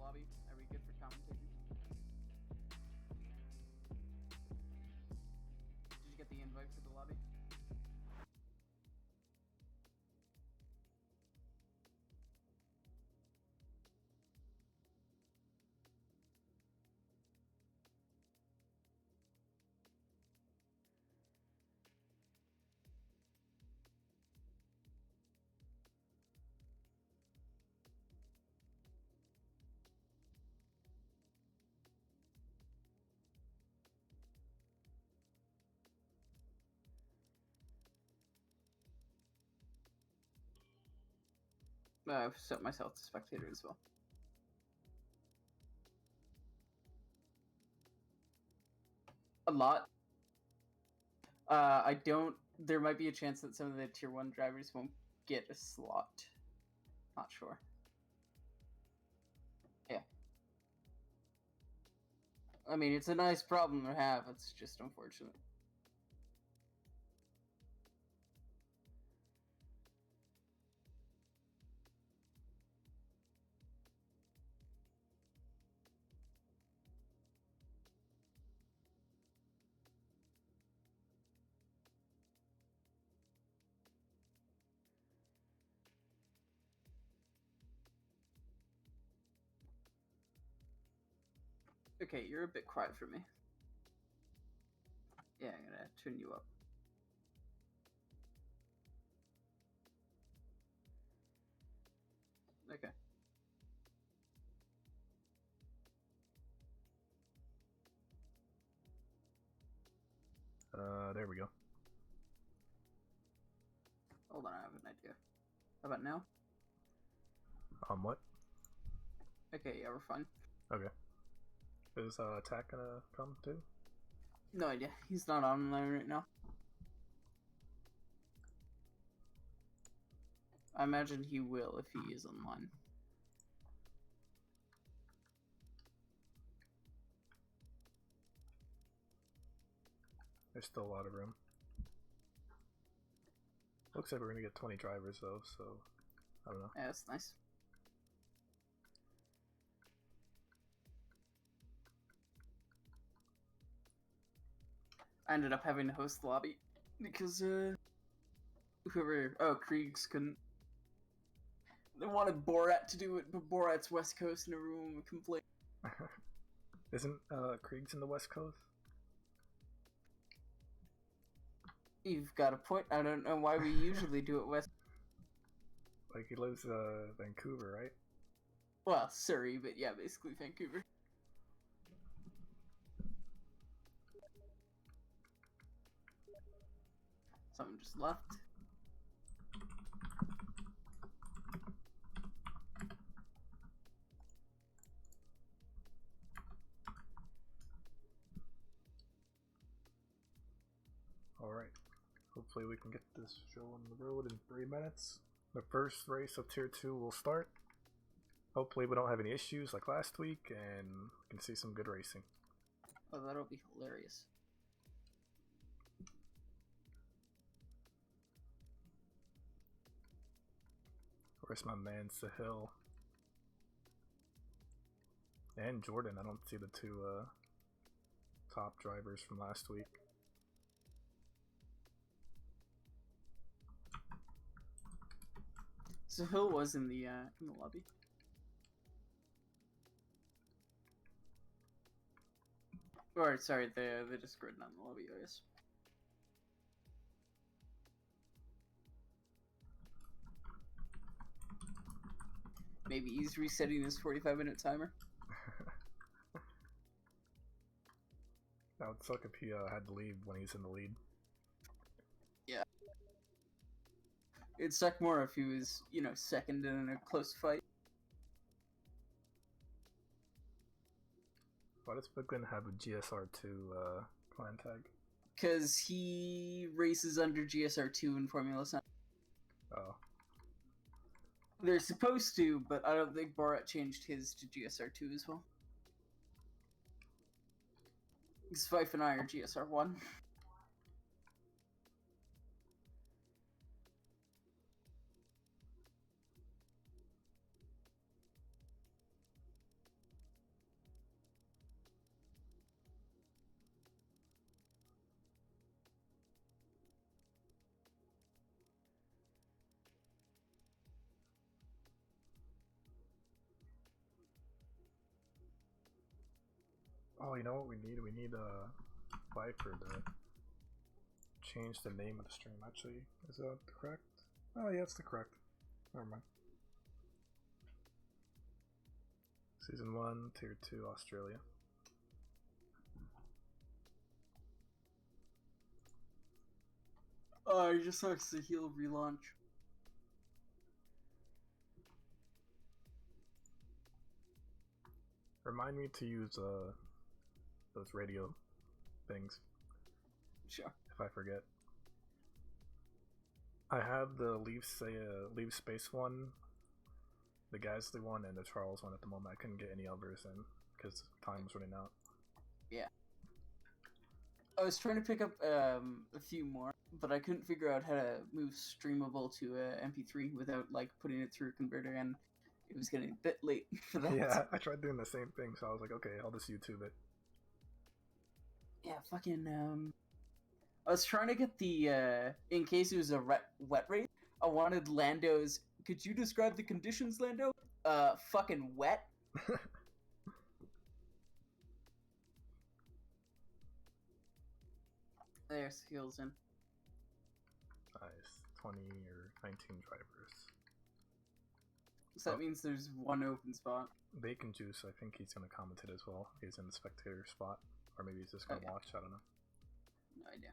lobby. Are we good for commentating? Did you get the invite for the lobby? I've set myself to spectator as well. A lot. I don't. There might be a chance that some of the tier 1 drivers won't get a slot. Not sure. Yeah. I mean, it's a nice problem to have. It's just unfortunate. Okay, you're a bit quiet for me. Yeah, I'm gonna turn you up. Okay. There we go. Hold on, I have an idea. How about now? What? Okay, yeah, we're fine. Okay. Is Attack gonna come too? No idea. He's not online right now. I imagine he will if he is online. There's still a lot of room. Looks like we're gonna get 20 drivers though, so I don't know. Yeah, that's nice. I ended up having to host the lobby because Kriegs couldn't. They wanted Borat to do it, but Borat's West Coast and everyone would complain. Isn't Krieg's in the West Coast? You've got a point. I don't know why we usually do it West. Like he lives Vancouver, right? Well, Surrey, but yeah, basically Vancouver. Someone just left. Alright. Hopefully we can get this show on the road in 3 minutes. The first race of Tier 2 will start. Hopefully we don't have any issues like last week and we can see some good racing. Oh, that'll be hilarious. Where's my man Sahil? And Jordan. I don't see the two top drivers from last week. So Hill was in the lobby. Or sorry, the Discord, not in the lobby, I guess. Maybe he's resetting his 45-minute timer. That would suck if he had to leave when he's in the lead. Yeah. It'd suck more if he was, second in a close fight. Why does Brooklyn have a GSR2 clan tag? Because he races under GSR2 in Formula 7. Oh. They're supposed to, but I don't think Borat changed his to GSR2 as well. Because Fife and I are GSR1. Oh, you know what we need? We need Viper to change the name of the stream. Actually, is that correct? Oh yeah, it's the correct. Never mind. Season 1, Tier 2, Australia. Oh, it just sucks the heel relaunch. Remind me to use those radio things. Sure. If I forget. I have the Leave Space one, the Gasly one, and the Charles one at the moment. I couldn't get any others in because time was running out. Yeah. I was trying to pick up a few more, but I couldn't figure out how to move streamable to MP3 without like putting it through a converter, and it was getting a bit late for that. Yeah, I tried doing the same thing, so I was like, okay, I'll just YouTube it. Yeah, fucking I was trying to get the in case it was a wet race, I wanted Lando's. Could you describe the conditions, Lando? Fucking wet. There's heels in. Nice. 20 or 19 drivers. So that means there's one open spot. Bacon Juice, I think he's going to commentate as well. He's in the spectator spot. Or maybe he's just going to watch, I don't know. No idea.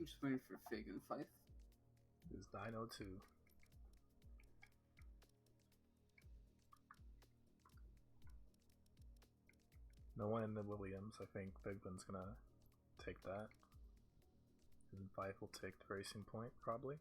I'm just waiting for Fig and Fife. There's Dino 2. No one in the Williams. I think Big Ben's gonna take that. And Fife will take the racing point, probably.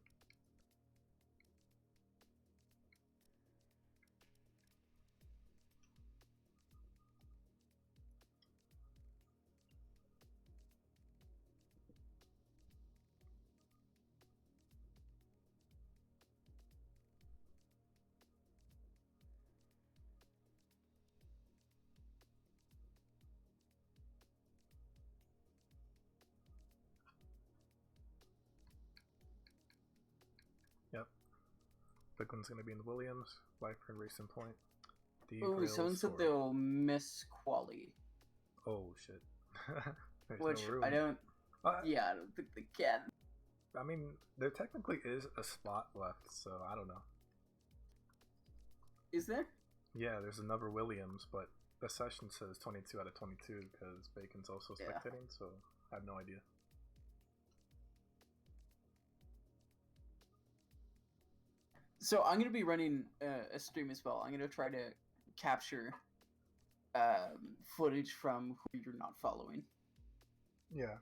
Yep. Big one's gonna be in the Williams, Viper and Racing Point. Oh, someone said they'll miss quali. Oh shit. Which no room. I don't. Yeah, I don't think they can. I mean, there technically is a spot left, so I don't know. Is there? Yeah, there's another Williams, but the session says 22 out of 22 because Bacon's also spectating, so I have no idea. So I'm going to be running a stream as well. I'm going to try to capture footage from who you're not following. Yeah.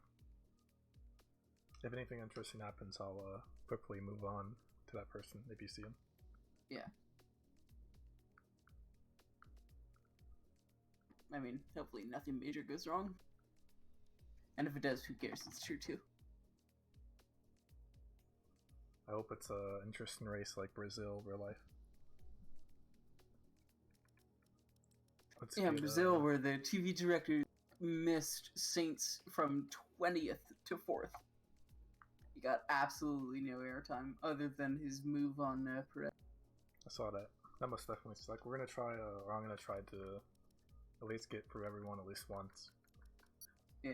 If anything interesting happens, I'll quickly move on to that person if you see him. Yeah. I mean, hopefully nothing major goes wrong. And if it does, who cares? It's true too. I hope it's an interesting race like Brazil, real life. Yeah, Brazil, where the TV director missed Saints from 20th to 4th. He got absolutely no airtime other than his move on Perez. I saw that. That must definitely suck. We're gonna try, or I'm gonna try to at least get through everyone at least once. Yeah.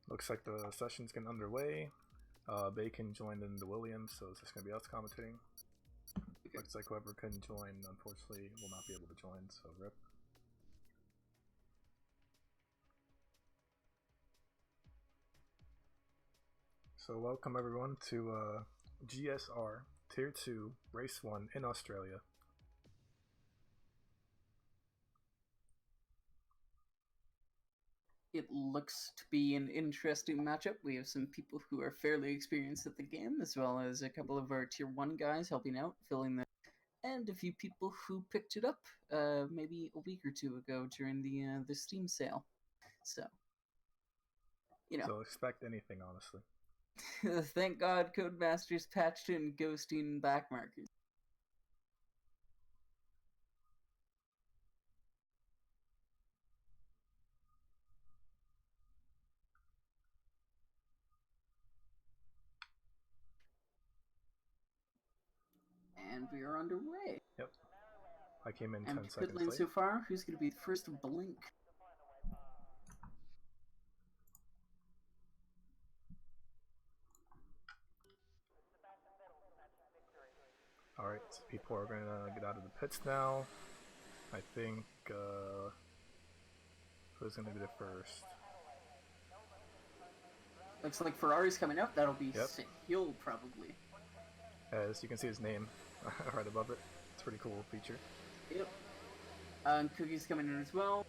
Looks like the session's getting underway. Bacon joined in the Williams, so it's just gonna be us commentating. Okay. Looks like whoever couldn't join, unfortunately, will not be able to join, so rip. So welcome everyone to GSR Tier 2 Race 1 in Australia. it looks to be an interesting matchup. We have some people who are fairly experienced at the game, as well as a couple of our tier 1 guys helping out, filling the and a few people who picked it up maybe a week or two ago during the Steam sale. So, So expect anything, honestly. Thank God Codemasters patched in ghosting backmarkers. And we are underway. Yep. I came in and 10 seconds late. So far, who's going to be the first to blink? Alright, so people are going to get out of the pits now. I think, who's going to be the first? Looks like Ferrari's coming up. That'll be Yep. Hill, probably. As you can see his name right above it. It's a pretty cool feature. Yep. And Cookie's coming in as well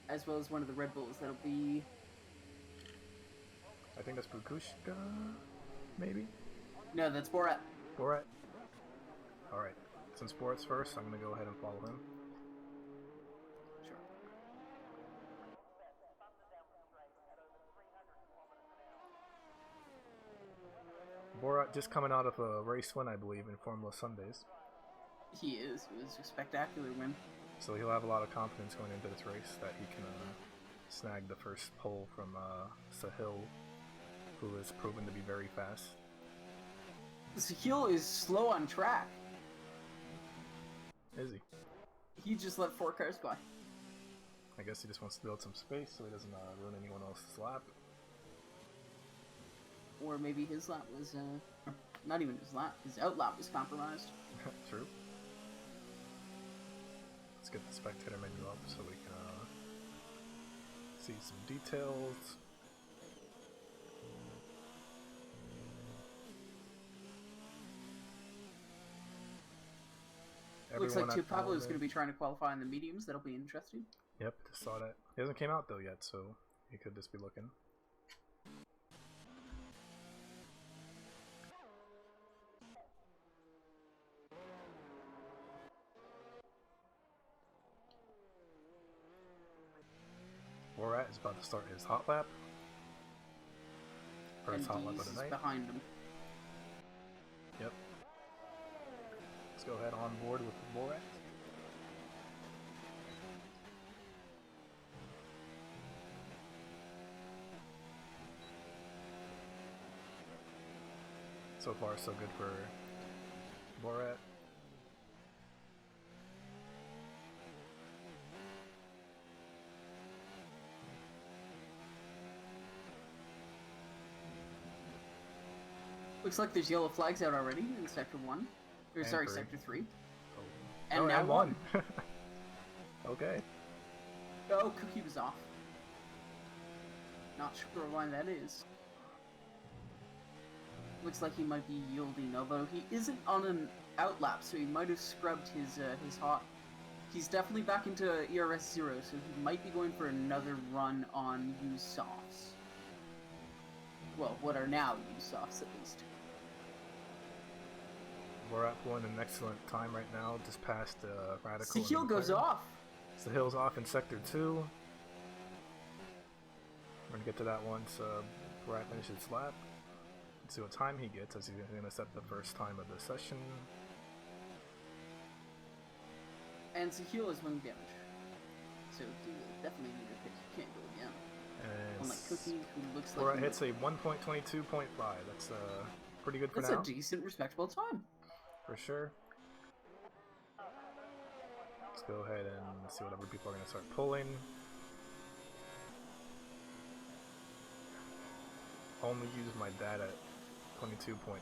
as one of the Red Bulls. That'll be... I think that's Bukushka, maybe? No, that's Borat. Borat? Alright, since Borat's first, I'm going to go ahead and follow him. Sure. Borat just coming out of a race win, I believe, in Formula Sundays. He is. It was a spectacular win. So he'll have a lot of confidence going into this race that he can snag the first pole from Sahil, who is proven to be very fast. Sahil is slow on track. Is he? He just let 4 cars by. I guess he just wants to build some space so he doesn't ruin anyone else's lap. Or maybe his lap was, not even his lap, his outlap was compromised. True. Let's get the spectator menu up so we can see some details. Looks like Tio Pablo is going to be trying to qualify in the mediums. That'll be interesting. Yep, just saw that. He hasn't came out though yet, so he could just be looking. Borat is about to start his hot lap. First hot lap of the night. Behind him. Yep. Let's go ahead on board with Borat. So far, so good for Borat. Looks like there's yellow flags out already in Sector 1. Or, sorry, 3. Sector 3. Oh. And now 1. Okay. Oh, Cookie was off. Not sure why that is. Looks like he might be yielding, although he isn't on an outlap, so he might have scrubbed his hot. He's definitely back into ERS 0, so he might be going for another run on used softs. Well, what are now used softs, at least. Borat pulling an excellent time right now, just past Radical. Sahil goes off! Sahil's off in Sector 2. We're going to get to that once Borat finishes his lap. Let's see what time he gets, as he's going to set the first time of the session. And Sahil is 1 damage. So he will definitely need a pick. He can't go again. And Unlike Cookie, who looks Borat like... hits a 1.22.5. That's pretty good for now. That's a decent, respectable time. For sure. Let's go ahead and see what other people are going to start pulling. Only use my data at 22.9.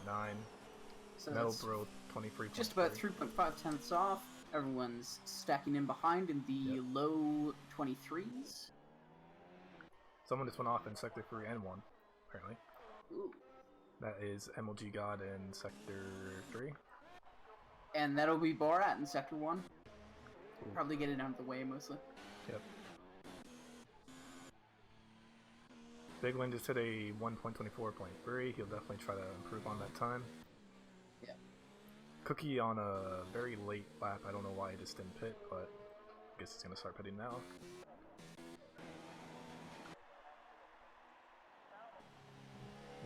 So Metal Bro 23.3. just about 3.5 tenths off. Everyone's stacking in behind in the low 23s. Someone just went off in Sector 3 and 1, apparently. Ooh. That is MLG God in Sector 3. And that'll be Borat in Sector 1. Ooh. Probably get it out of the way, mostly. Yep. Big Lin just hit a 1.24.3. He'll definitely try to improve on that time. Yeah. Cookie on a very late lap. I don't know why he just didn't pit, but I guess he's going to start pitting now.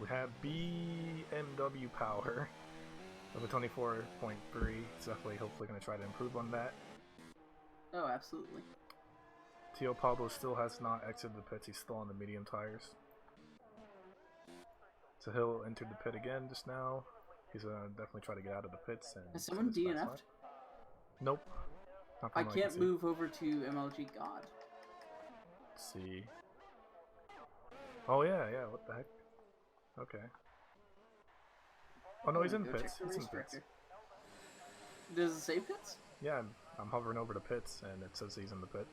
We have BMW Power of a 24.3. He's definitely, hopefully, going to try to improve on that. Oh, absolutely. Tio Pablo still has not exited the pits. He's still on the medium tires. So he'll enter the pit again just now. He's going to definitely try to get out of the pits. And Has someone DNF'd? Nope. I can't move over to MLG God. Let's see. Oh yeah, what the heck? Okay. Oh no, he's in pits. He's in pits. Does it say pits? Yeah, I'm hovering over the pits and it says he's in the pit.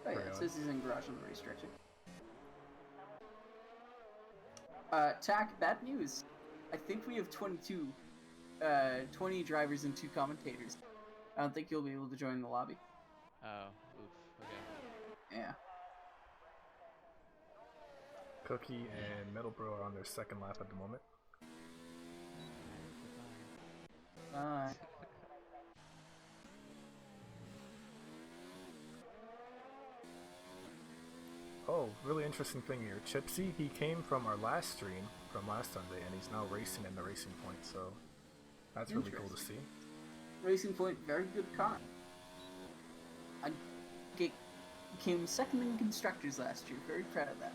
Oh yeah, it says he's in garage on the racetrack. Tack, bad news. I think we have 20 drivers and 2 commentators. I don't think you'll be able to join the lobby. Oh, oof, okay. Yeah. Cookie and Metalbro are on their second lap at the moment. Oh, really interesting thing here. Chipsy, he came from our last stream from last Sunday, and he's now racing in the Racing Point, so that's really cool to see. Racing Point, very good car. I came second in constructors last year. Very proud of that.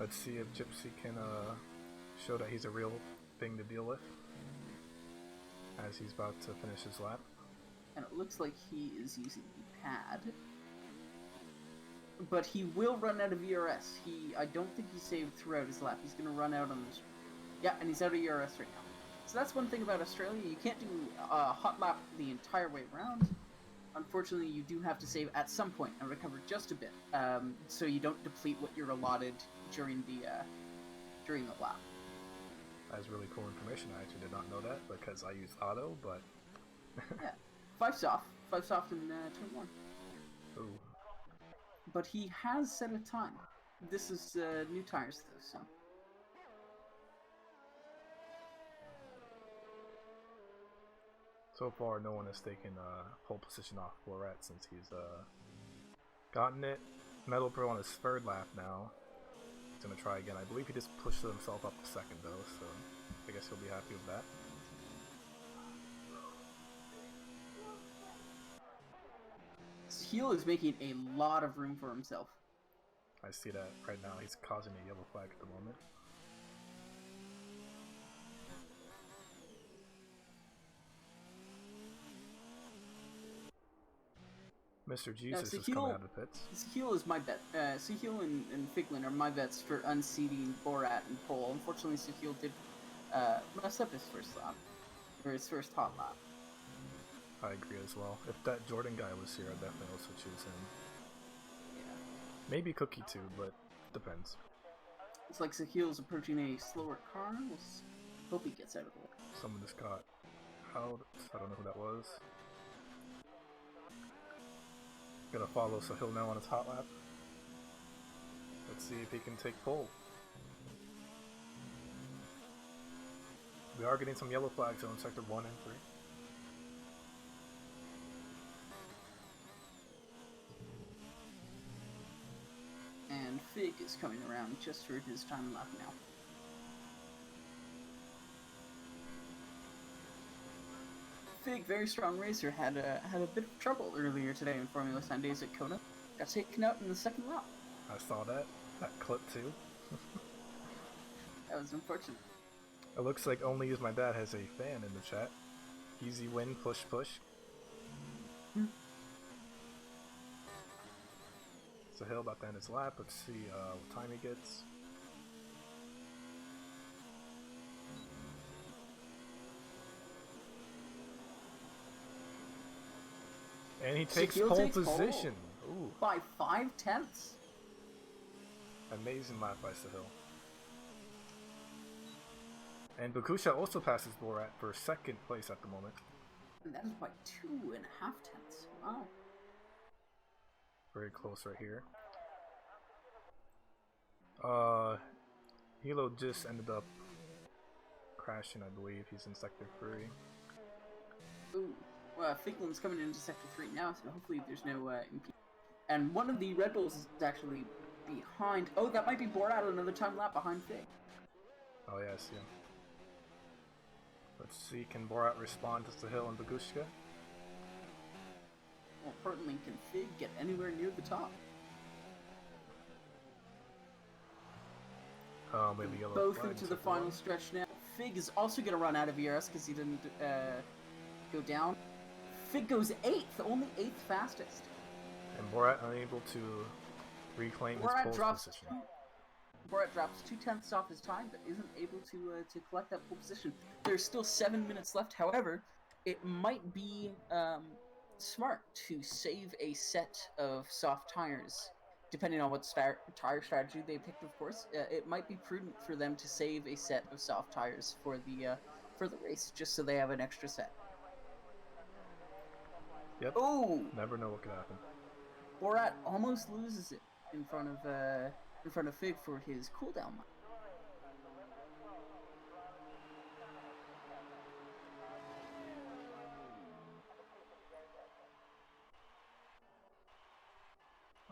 Let's see if Gypsy can show that he's a real thing to deal with as he's about to finish his lap. And it looks like he is using the pad. But he will run out of ERS. I don't think he saved throughout his lap. He's going to run out on this. Yeah, and he's out of ERS right now. So that's one thing about Australia. You can't do a hot lap the entire way around. Unfortunately, you do have to save at some point and recover just a bit, so you don't deplete what you're allotted during the lap. That's really cool information. I actually did not know that because I use auto, but yeah, 5 soft in turn 1. Ooh. But he has set a time. This is new tires though, so. So far, no one has taken pole position off Floret since he's gotten it. Metal Pro on his 3rd lap now. He's gonna try again. I believe he just pushed himself up to 2nd though, so I guess he'll be happy with that. Heel is making a lot of room for himself. I see that right now. He's causing a yellow flag at the moment. Mr. Jesus is coming out of the pits. Sahil is my bet. Sahil and Figlin are my bets for unseating Borat and Pole. Unfortunately, Sahil did mess up his first lap, or his first hot lap. I agree as well. If that Jordan guy was here, I'd definitely also choose him. Yeah. Maybe Cookie too, but depends. It's like Sahil's approaching a slower car. Let's hope he gets out of the way. Someone just got out. I don't know who that was. Gonna follow Sahil now on his hot lap. Let's see if he can take pole. We are getting some yellow flags on sector 1 and 3. And Fig is coming around just for his time lap now. Fig, very strong racer, had a bit of trouble earlier today in Formula Sundays at Kona. Got taken out in the 2nd lap. I saw that clip too. That was unfortunate. It looks like Only Is My Dad has a fan in the chat. Easy win, push push. Sahil about to end his lap. Let's see what time he gets. And he takes pole position. Ooh. By 5/10. Amazing lap by Sahil. And Bakusha also passes Borat for 2nd place at the moment. And that is by 2.5 tenths. Wow. very close right here. Hilo just ended up crashing, I believe. He's in Sector 3. Ooh, well, Figlin's coming into Sector 3 now, so hopefully there's no impediment. And one of the Red Bulls is actually behind. Oh, that might be Borat another time lap behind Fig. Oh, yeah, I see him. Let's see, can Borat respond to Sahil and Bagushka? More importantly, can Fig get anywhere near the top? Maybe yellow Both flag into in the Sector final 1. stretch now. Fig is also going to run out of ERS because he didn't go down. Fig goes 8th, only 8th fastest. And Borat unable to reclaim his pole position. Borat drops 2/10 off his time, but isn't able to collect that pole position. There's still 7 minutes left. However, it might be smart to save a set of soft tires, depending on what tire strategy they picked. Of course, it might be prudent for them to save a set of soft tires for the race, just so they have an extra set. Yep. Oh! Never know what could happen. Borat almost loses it in front of Fig for his cooldown.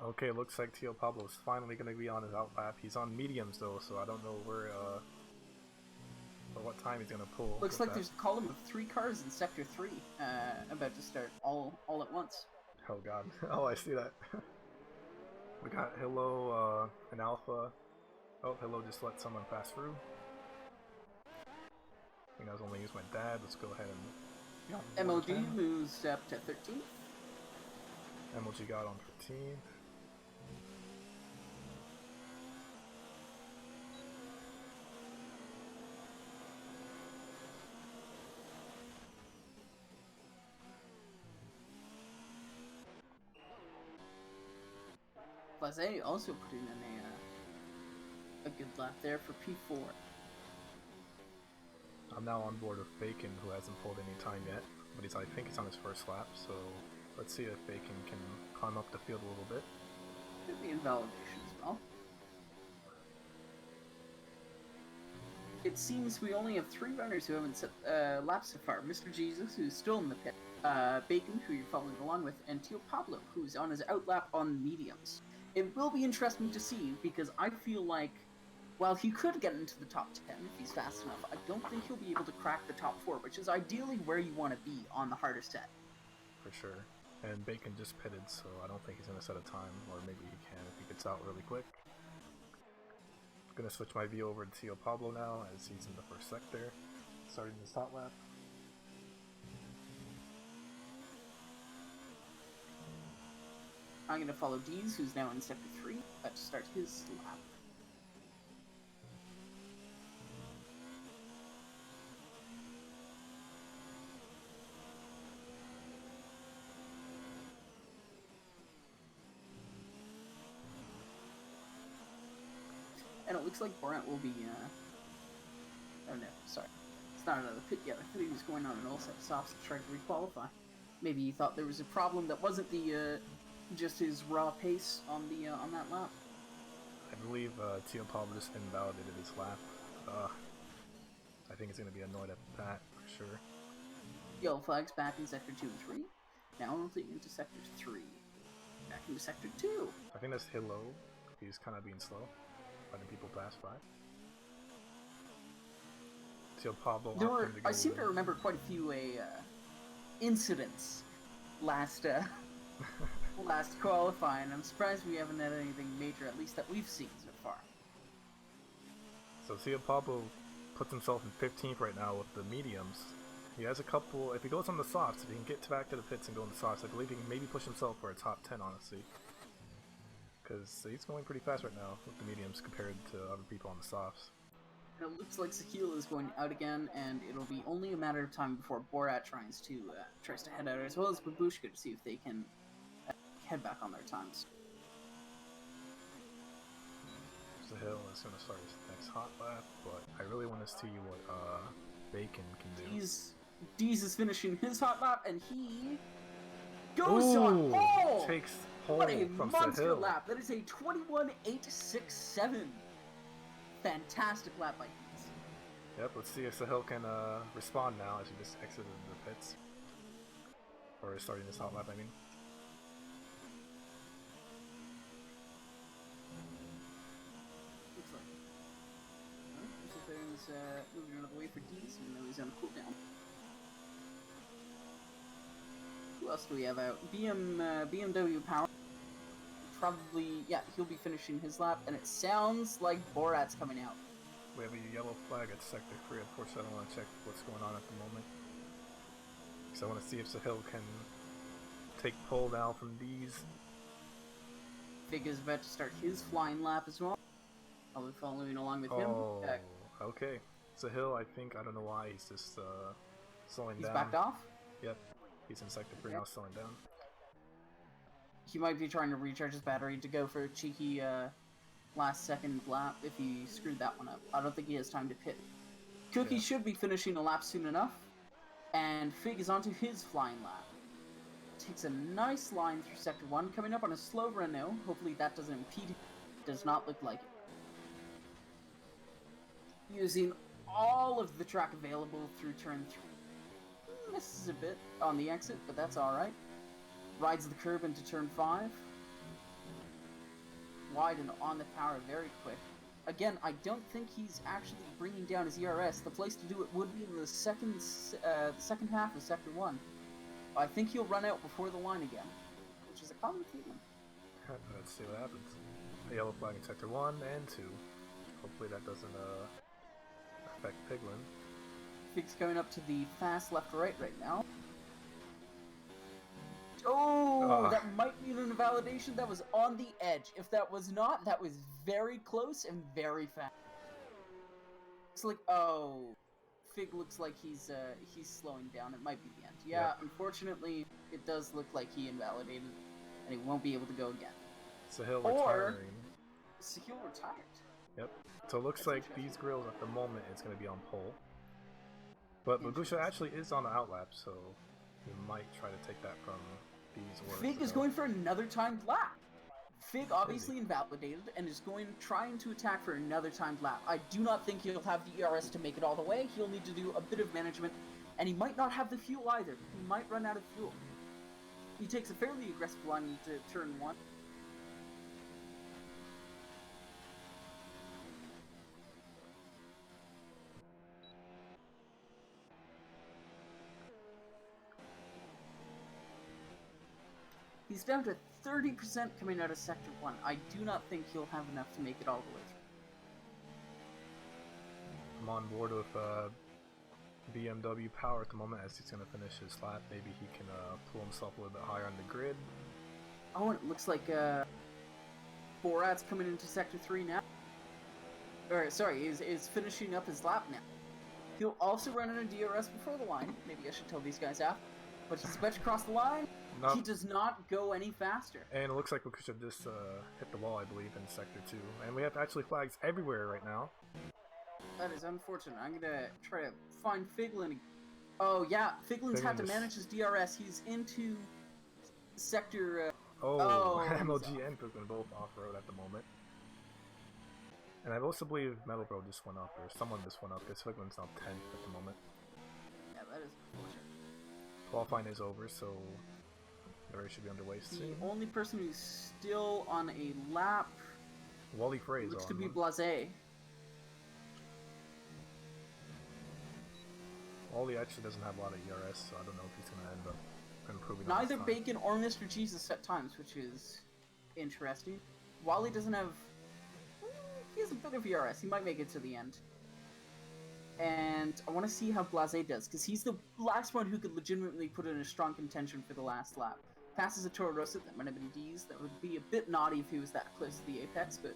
Okay, looks like Tio Pablo's finally going to be on his out lap. He's on mediums though, so I don't know where or what time he's going to pull. Looks like there's a column of 3 cars in Sector 3 about to start all at once. Oh god. Oh, I see that. We got Hilo and Alpha. Oh, Hilo just let someone pass through. I think I was only using my dad. Let's go ahead and... MLG moves up to 13th. MLG got on 13th. Blase also put in a good lap there for P4. I'm now on board with Bacon, who hasn't pulled any time yet, but I think he's on his first lap, so let's see if Bacon can climb up the field a little bit. Could be invalidation as well. It seems we only have 3 runners who haven't set laps so far. Mr. Jesus, who's still in the pit, Bacon, who you're following along with, and Tio Pablo, who's on his out lap on mediums. It will be interesting to see, because I feel like, while he could get into the top 10 if he's fast enough, I don't think he'll be able to crack the top 4, which is ideally where you want to be on the harder set. For sure. And Bacon just pitted, so I don't think he's going to set a time, or maybe he can if he gets out really quick. I'm going to switch my view over to Tio Pablo now, as he's in the first sector, starting his hot lap. I'm going to follow Dees, who's now in Sector 3, to start his lap. And it looks like Borat will be, oh no, sorry. It's not another pit yet. I thought he was going on an all set of softs to try to requalify. Maybe he thought there was a problem that wasn't the, just his raw pace on the, on that lap. I believe, Tio Pablo just invalidated his lap. I think he's going to be annoyed at that, for sure. Yellow flags back in Sector 2 and 3. Now moving into Sector 3. Back into Sector 2. I think that's Hilo. He's kind of being slow, letting people pass by. Tio Pablo. I seem to remember quite a few incidents last last qualifying. I'm surprised we haven't had anything major, at least that we've seen so far. So Tio Pablo puts himself in 15th right now with the mediums. He has a couple. If he goes on the softs, if he can get back to the pits and go on the softs, I believe he can maybe push himself for a top 10, honestly. Because he's going pretty fast right now with the mediums compared to other people on the softs. And it looks like Sakila is going out again, and it'll be only a matter of time before Borat tries to head out, as well as Babushka, to see if they can head back on their times. Sahil is going to start his next hot lap, but I really want to see what Bacon can do. Dees is finishing his hot lap, and he goes on pole! Takes pole What a from monster Sahil. lap! That is a 21.867. Fantastic lap by Heats. Yep, let's see if Sahil can respond now as he just exited the pits. Or is starting this hot lap, I mean. Looks like. Alright, is moving another way for Dees, even though he's on cooldown. Who else do we have out? BMW Power. Probably, yeah, he'll be finishing his lap, and it sounds like Borat's coming out. We have a yellow flag at Sector 3. Of course, I don't want to check what's going on at the moment. Because I want to see if Sahil can take pole now from these. Fig is about to start his flying lap as well. I'll be following along with him. Okay. Sahil, I think, I don't know why, he's just slowing down. He's backed off? Yep. He's in Sector 3 now, slowing down. He might be trying to recharge his battery to go for a cheeky last second lap if he screwed that one up. I don't think he has time to pit. Cookie should be finishing a lap soon enough. And Fig is onto his flying lap. Takes a nice line through Sector 1, coming up on a slow Renault. Hopefully that doesn't impede. Does not look like it. Using all of the track available through turn 3. Misses a bit on the exit, but that's alright. Rides the curb into turn 5. Wide and on the power very quick. Again, I don't think he's actually bringing down his ERS. The place to do it would be in the second half of Sector 1. I think he'll run out before the line again, which is a common feeling. Let's see what happens. A yellow flag in Sector 1 and 2. Hopefully that doesn't affect Piglin. Fig's coming up to the fast left-right right now. Oh, that might be an invalidation. That was on the edge. If that was not, that was very close and very fast. It's like, oh, Fig looks like he's slowing down. It might be the end. Yeah, unfortunately, it does look like he invalidated, and he won't be able to go again. Sahil retiring. Sahil retired. Yep. So it looks like these grills at the moment is going to be on pole. But Magusha actually is on the outlap, so he might try to take that from these words. Fig is going for another timed lap. Fig obviously invalidated and is trying to attack for another timed lap. I do not think he'll have the ERS to make it all the way. He'll need to do a bit of management, and he might not have the fuel either. He might run out of fuel. He takes a fairly aggressive line into turn 1. He's down to 30% coming out of Sector 1. I do not think he'll have enough to make it all the way through. I'm on board with BMW Power at the moment as he's going to finish his lap. Maybe he can pull himself a little bit higher on the grid. Oh, and it looks like Borat's coming into Sector 3 now. Or, sorry, is finishing up his lap now. He'll also run into DRS before the line. Maybe I should tell these guys after. But he's about to cross the line. Nope. He does not go any faster. And it looks like we should just hit the wall, I believe, in Sector 2. And we have actually flags everywhere right now. That is unfortunate. I'm going to try to find Figlin. Oh, yeah. Figlin's had to manage his DRS. He's into Sector... MLG and Figlin both off-road at the moment. And I also believe Metal Bro just went up, or someone just went up, because Figlin's on 10th at the moment. Yeah, that is unfortunate. Qualifying is over, so the race should be underway soon. The only person who's still on a lap Wally Frey's looks on. to be Blasé. Wally actually doesn't have a lot of ERS, so I don't know if he's going to end up improving. Neither Bacon or Mr. Jesus at times, which is interesting. Wally doesn't have... He has a bit of ERS. He might make it to the end. And I want to see how Blasé does, because he's the last one who could legitimately put in a strong contention for the last lap. Passes a Toro Rosso, that might have been D's. That would be a bit naughty if he was that close to the apex, but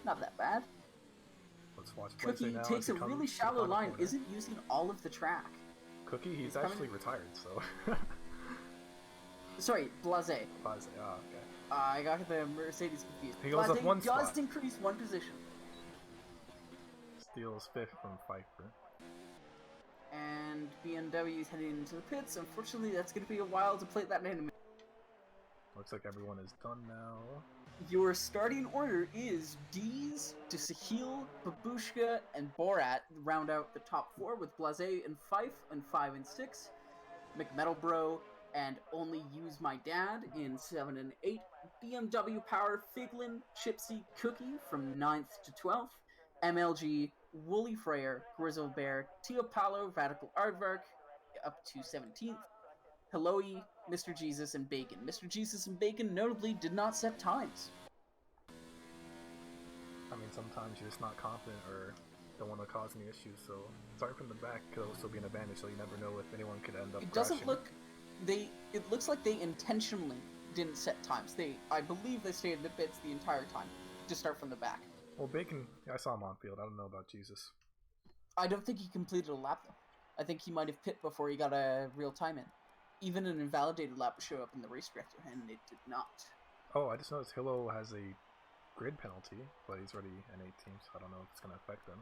not that bad. Let's watch Cookie now takes a really shallow line, isn't using all of the track. Cookie, he's actually retired, so... Sorry, Blasé. Blasé, okay. I got the Mercedes confused. He goes up one spot. does increase one position. Steals 5th from Pfeiffer. And BMW is heading into the pits. Unfortunately, that's going to be a while to play that in. Looks like everyone is done now. Your starting order is Deez, Sahil, Babushka, and Borat round out the top 4 with Blase and Fife in 5 and 6. McMetalbro and Only Use My Dad in 7 and 8. BMW Power, Figlin, Chipsy, Cookie from 9th to 12th. MLG, Woolly Freyer, Grizzle Bear, Tio Paulo, Radical Aardvark up to 17th. Helloe, Mr. Jesus, and Bacon. Mr. Jesus and Bacon notably did not set times. I mean, sometimes you're just not confident or don't want to cause any issues, so starting from the back could also be an advantage, so you never know if anyone could end up It crashing. doesn't look... It looks like they intentionally didn't set times. I believe they stayed in the pits the entire time to start from the back. Well, Bacon, I saw him on field. I don't know about Jesus. I don't think he completed a lap, though. I think he might have pit before he got a real time in. Even an invalidated lap would show up in the race director, and it did not. Oh, I just noticed Hilo has a grid penalty, but he's already an 18, so I don't know if it's going to affect them.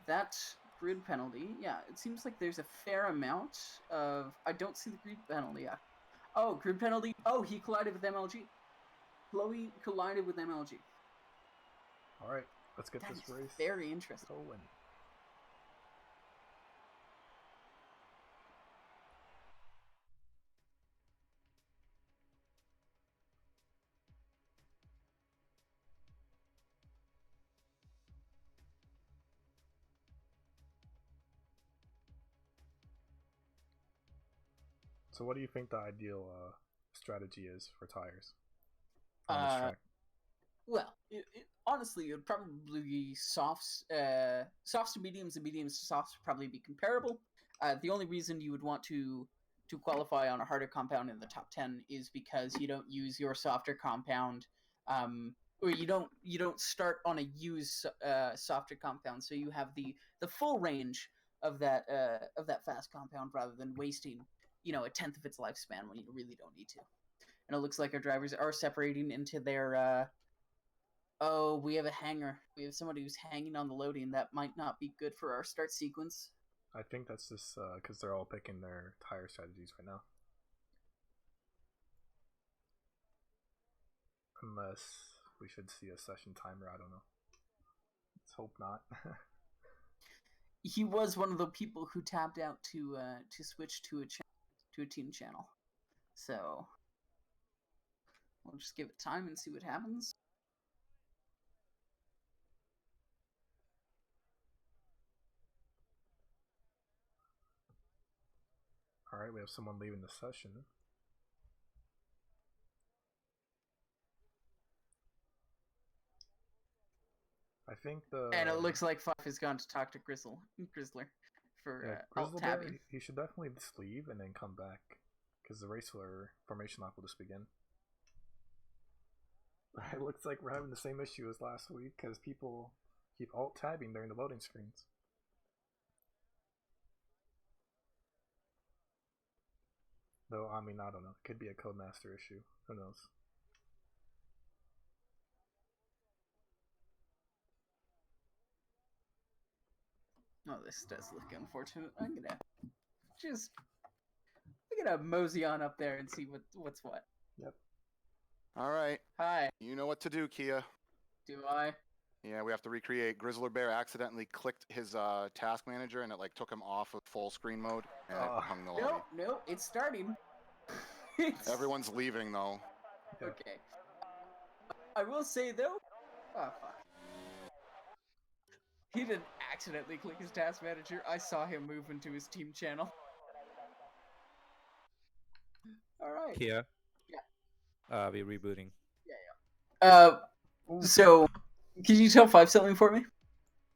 That grid penalty, yeah, it seems like there's a fair amount of... I don't see the grid penalty yet. Oh, grid penalty. Oh, he collided with MLG. Chloe collided with MLG. Alright, let's get That this is race very interesting. going. So what do you think the ideal strategy is for tires on this track? Well, honestly, it would probably be softs. Softs to mediums and mediums to softs would probably be comparable. The only reason you would want to qualify on a harder compound in the top 10 is because you don't use your softer compound, or you don't start on a used softer compound, so you have the full range of that fast compound rather than wasting a tenth of its lifespan when you really don't need to. And it looks like our drivers are separating into their oh, we have a hanger. We have somebody who's hanging on the loading. That might not be good for our start sequence. I think that's just because they're all picking their tire strategies right now. Unless we should see a session timer, I don't know. Let's hope not. He was one of the people who tapped out to switch to a team channel. So we'll just give it time and see what happens. Alright, we have someone leaving the session. I think And it looks like Fife has gone to talk to Grizzler for alt tabbing. He should definitely just leave and then come back, because the race or formation lap will just begin. It looks like we're having the same issue as last week, because people keep alt tabbing during the loading screens. Though, I mean, I don't know. It could be a Codemaster issue. Who knows? Oh, this does look unfortunate. I'm gonna mosey on up there and see what's what. Yep. All right. Hi. You know what to do, Kia. Do I? Yeah, we have to recreate. Grizzler Bear accidentally clicked his task manager, and it took him off of full screen mode, and it hung the lobby. No, it's starting. Everyone's leaving though. Okay. I will say though. Oh fuck. He didn't accidentally click his task manager. I saw him move into his team channel. All right. Kia. Yeah. We're rebooting. Yeah. So, can you tell Five something for me?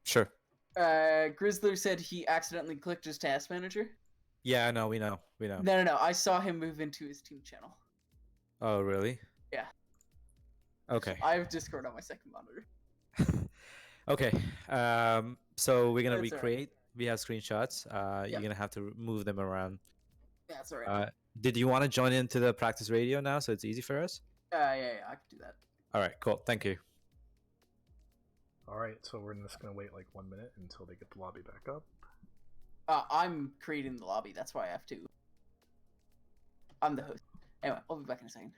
Sure. Grizzler said he accidentally clicked his task manager. Yeah, no, we know. No. I saw him move into his team channel. Oh, really? Yeah. Okay. I have Discord on my second monitor. Okay. So we're gonna That's recreate. We have screenshots. Yeah. You're gonna have to move them around. Yeah, that's alright. Did you want to join into the practice radio now, so it's easy for us? Yeah, I can do that. All right, cool. Thank you. Alright, so we're just going to wait like 1 minute until they get the lobby back up. I'm creating the lobby, that's why I have to. I'm the host. Anyway, I'll be back in a second.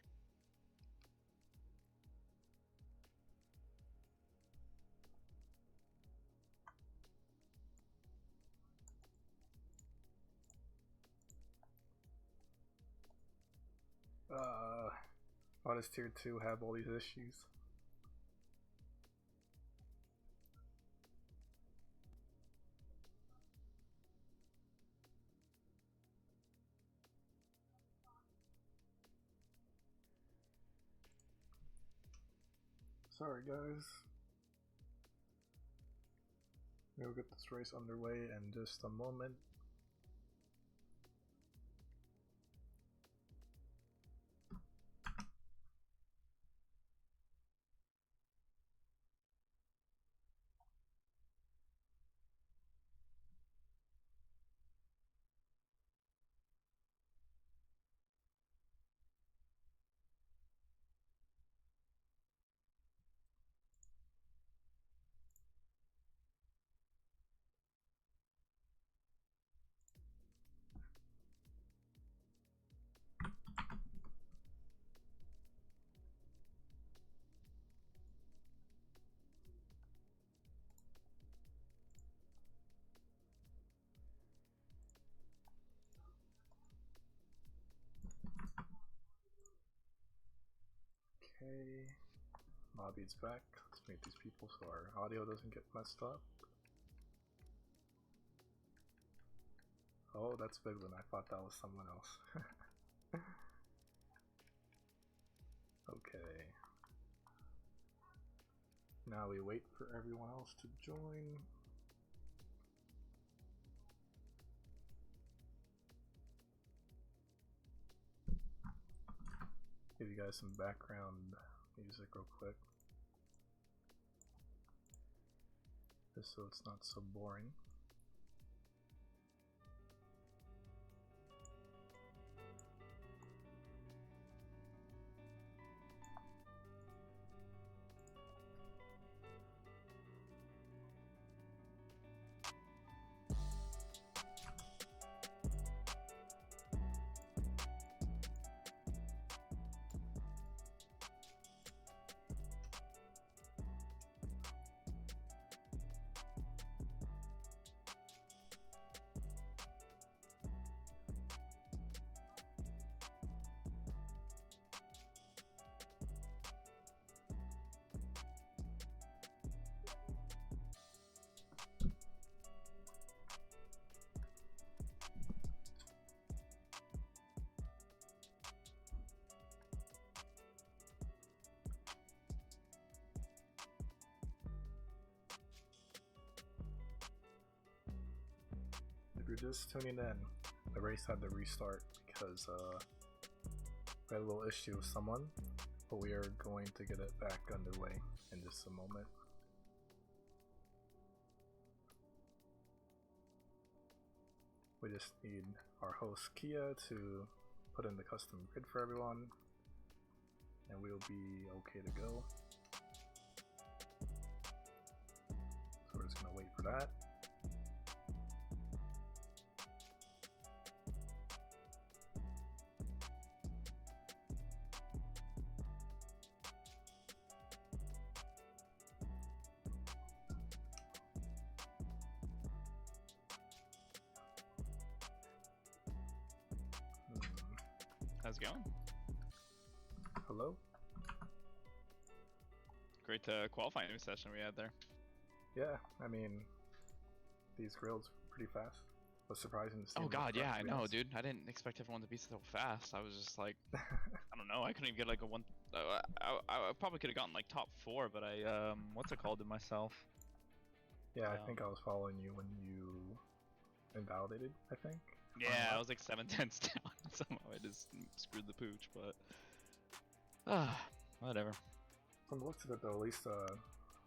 Why does tier 2 have all these issues? Sorry guys. We'll get this race underway in just a moment. Okay, Lobby's back. Let's meet these people so our audio doesn't get messed up. Oh, that's Biglin. I thought that was someone else. Okay. Now we wait for everyone else to join. Give you guys some background music real quick, just so it's not so boring. If you're just tuning in, the race had to restart because we had a little issue with someone, but we are going to get it back underway in just a moment. We just need our host Kia to put in the custom grid for everyone, and we'll be okay to go. So we're just gonna wait for that. How's it going? Hello? Great qualifying session we had there. Yeah, I mean, these grills pretty fast. Was surprising to see. Oh them god, up front, yeah, to I be know, honest. dude. I didn't expect everyone to be so fast. I was just like, I don't know. I couldn't even get like a one. I probably could have gotten like top 4, but I what's it called to myself? Yeah, I think I was following you when you invalidated, I think. Yeah, I was like 7/10 down. Somehow I just screwed the pooch, but whatever. From the looks of it though, at least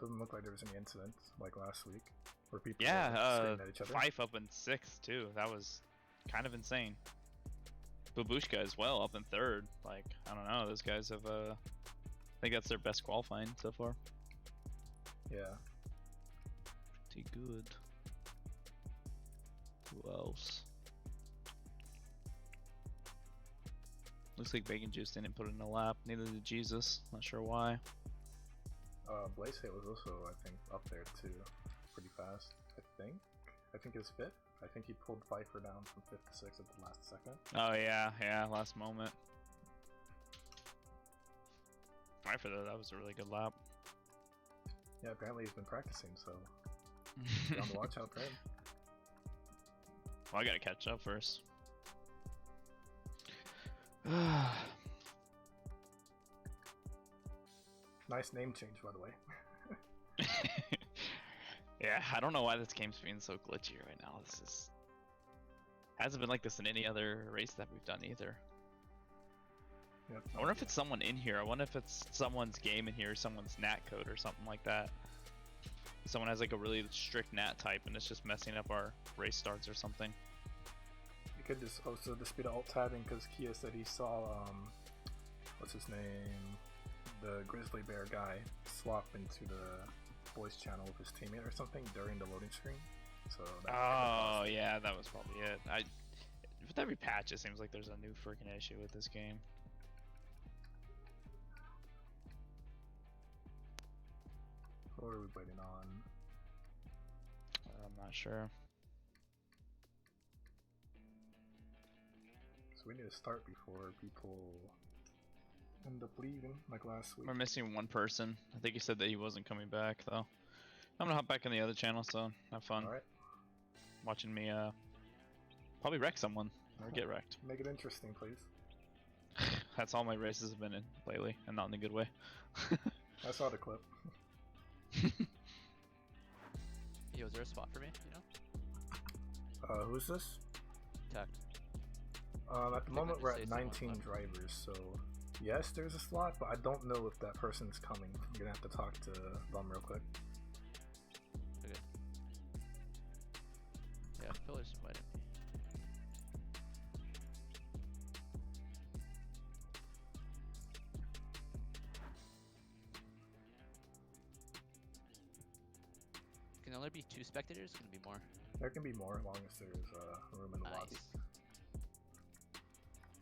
doesn't look like there was any incidents like last week where people Yeah, were screaming at each other. 5 up in 6th too. That was kind of insane. Babushka as well up in 3rd. Like, I don't know, those guys have I think that's their best qualifying so far. Yeah. Pretty good. Who else? Looks like Bacon Juice didn't put it in the lap. Neither did Jesus. Not sure why. Blaze Hate was also, I think, up there too. Pretty fast, I think. I think it's 5th. I think he pulled Pfeiffer down from 5th to 6th at the last second. Oh yeah, last moment. Pfeiffer though, that was a really good lap. Yeah, apparently he's been practicing, so be on the watch out for him. Well, I gotta catch up first. Nice name change, by the way. Yeah, I don't know why this game's being so glitchy right now. This is hasn't been like this in any other race that we've done either. Yep. I wonder if it's someone in here. I wonder if it's someone's game in here, or someone's NAT code or something like that. Someone has like a really strict NAT type and it's just messing up our race starts or something. You could just also just be the alt tabbing because Kia said he saw what's his name, the Grizzly Bear guy swap into the voice channel with his teammate or something during the loading screen. So oh yeah, that was probably it. With every patch, it seems like there's a new freaking issue with this game. What are we waiting on? I'm not sure. So we need to start before people end up leaving, like last week. We're missing one person. I think he said that he wasn't coming back though. I'm gonna hop back on the other channel, so have fun. Alright. Watching me probably wreck someone or get wrecked. Make it interesting, please. That's all my races have been in lately, and not in a good way. I saw the clip. Yo, is there a spot for me? You know? Who's this? Tucked. At the I moment just we're say at someone 19 left. drivers, so yes, there's a slot, but I don't know if that person's coming. You're gonna have to talk to them real quick. Okay. Yeah, Pillar's invited me. Can only be 2 spectators? Can it be more? There can be more as long as there's room in the lobby. Nice.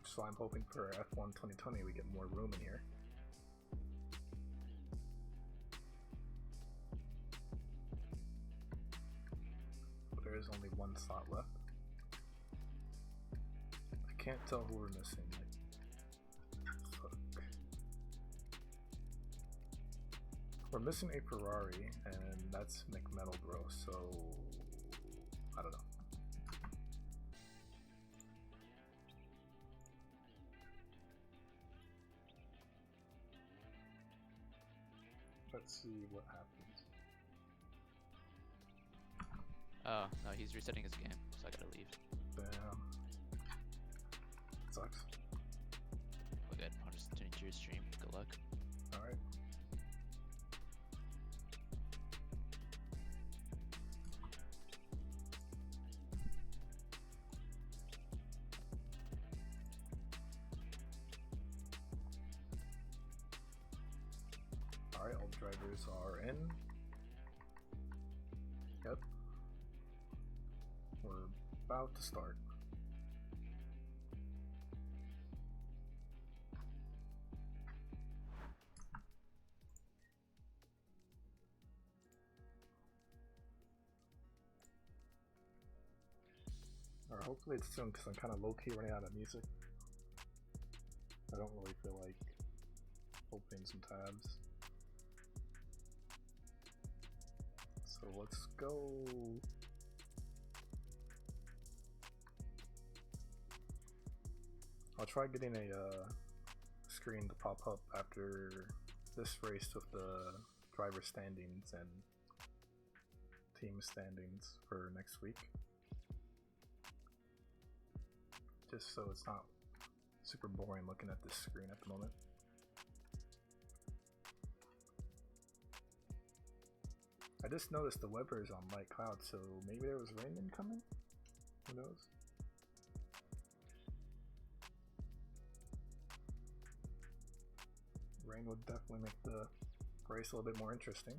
So I'm hoping for F1 2020 we get more room in here. But there is only one slot left. I can't tell who we're missing. Fuck. We're missing a Ferrari, and that's McMetalbro, so I don't know. Let's see what happens. Oh, no, he's resetting his game, so I gotta leave. Damn. Sucks. Well, good. I'll just tune into your stream. Good luck. Alright. Alright, all the drivers are in. Yep. We're about to start. Or hopefully it's soon because I'm kind of low-key running out of music. I don't really feel like opening some tabs. So let's go. I'll try getting a screen to pop up after this race with the driver standings and team standings for next week. Just so it's not super boring looking at this screen at the moment. I just noticed the weather is on light cloud, so maybe there was rain incoming? Who knows? Rain would definitely make the race a little bit more interesting.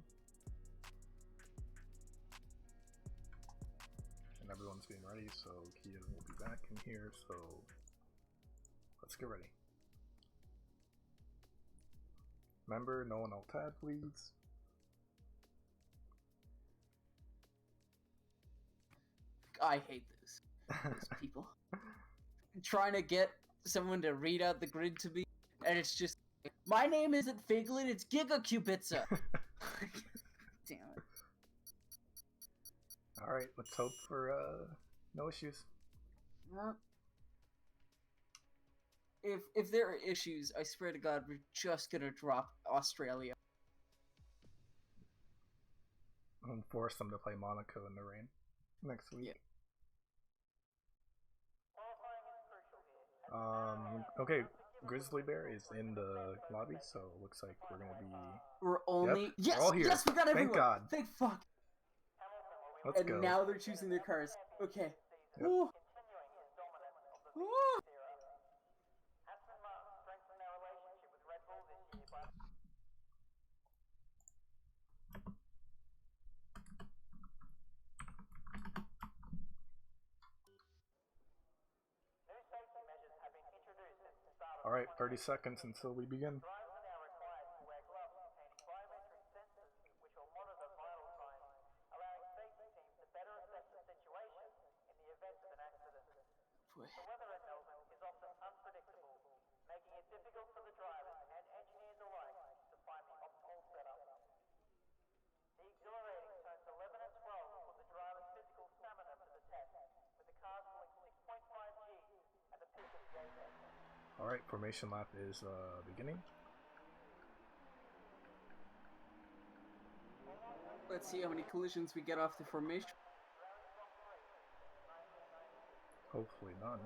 And everyone's getting ready, so Kia will be back in here, so let's get ready. Remember, no one tab, please. I hate those people. Trying to get someone to read out the grid to me, and it's just, my name isn't Figlet, it's GigaCubitza. Damn it. Alright, let's hope for no issues. Well, if there are issues, I swear to God, we're just gonna drop Australia. And force them to play Monaco in the rain next week. Yeah. Okay, Grizzly Bear is in the lobby, so it looks like we're gonna be... We're only... Yep, yes! we're all here. Yes, we got everyone! Thank God. Thank fuck! Let's And go. now they're choosing their cars. Okay. Yep. Ooh. Ooh. Alright, 30 seconds until we begin. Alright, formation lap is beginning. Let's see how many collisions we get off the formation. Hopefully none.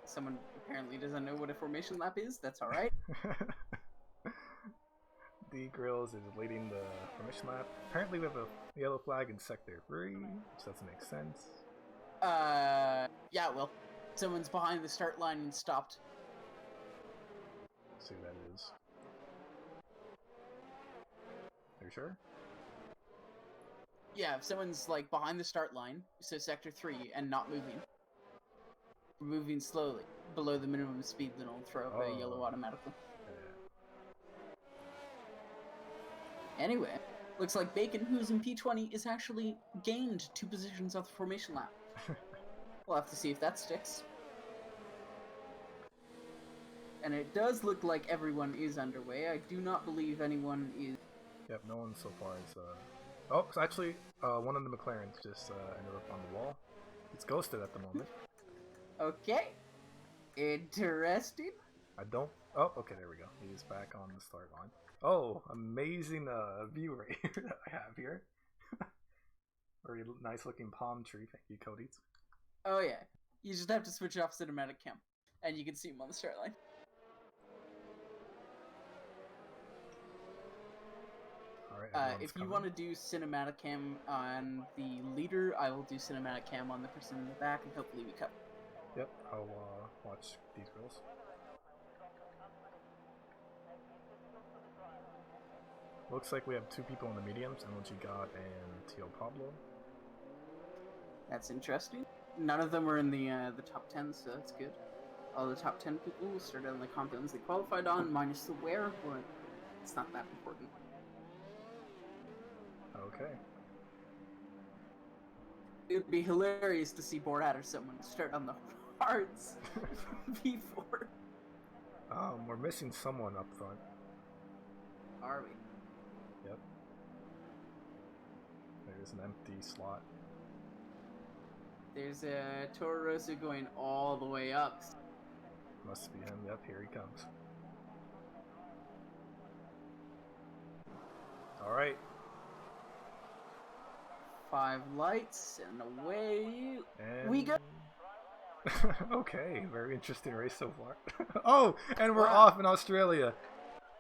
Someone apparently doesn't know what a formation lap is. That's alright. D Grills is leading the formation lap. Apparently we have a yellow flag in sector 3, which doesn't make sense. Yeah, well, someone's behind the start line and stopped. Let's see who that is. Are you sure? Yeah, if someone's like behind the start line, so sector 3, and not moving slowly below the minimum speed, then I'll throw up a yellow automatically. Anyway, looks like Bacon, who's in P20, is actually gained 2 positions off the formation lap. We'll have to see if that sticks. And it does look like everyone is underway. I do not believe anyone is... Yep, no one so far is... Oh, it's actually, one of the McLarens just ended up on the wall. It's ghosted at the moment. Okay. Interesting. I don't... Oh, okay, there we go. He's back on the start line. Oh, amazing view right here that I have here. Very nice looking palm tree. Thank you, Cody. Oh yeah. You just have to switch off cinematic cam, and you can see him on the start line. Alright, if you want to do cinematic cam on the leader, I will do cinematic cam on the person in the back, and hopefully we cut. Yep, I'll watch these girls. Looks like we have 2 people in the mediums, MLG God and Tio Pablo. That's interesting. None of them were in the top 10, so that's good. All the top 10 people started on the compounds they qualified on, minus the wear, but it's not that important. Okay. It would be hilarious to see Borat or someone start on the hards before. We're missing someone up front. Are we? Yep. There's an empty slot. There's a Toro Rosso going all the way up. Must be him. Yep, here he comes. Alright. 5 lights, and away And... we go. Okay, very interesting race so far. Oh, and we're Wow. off in Australia.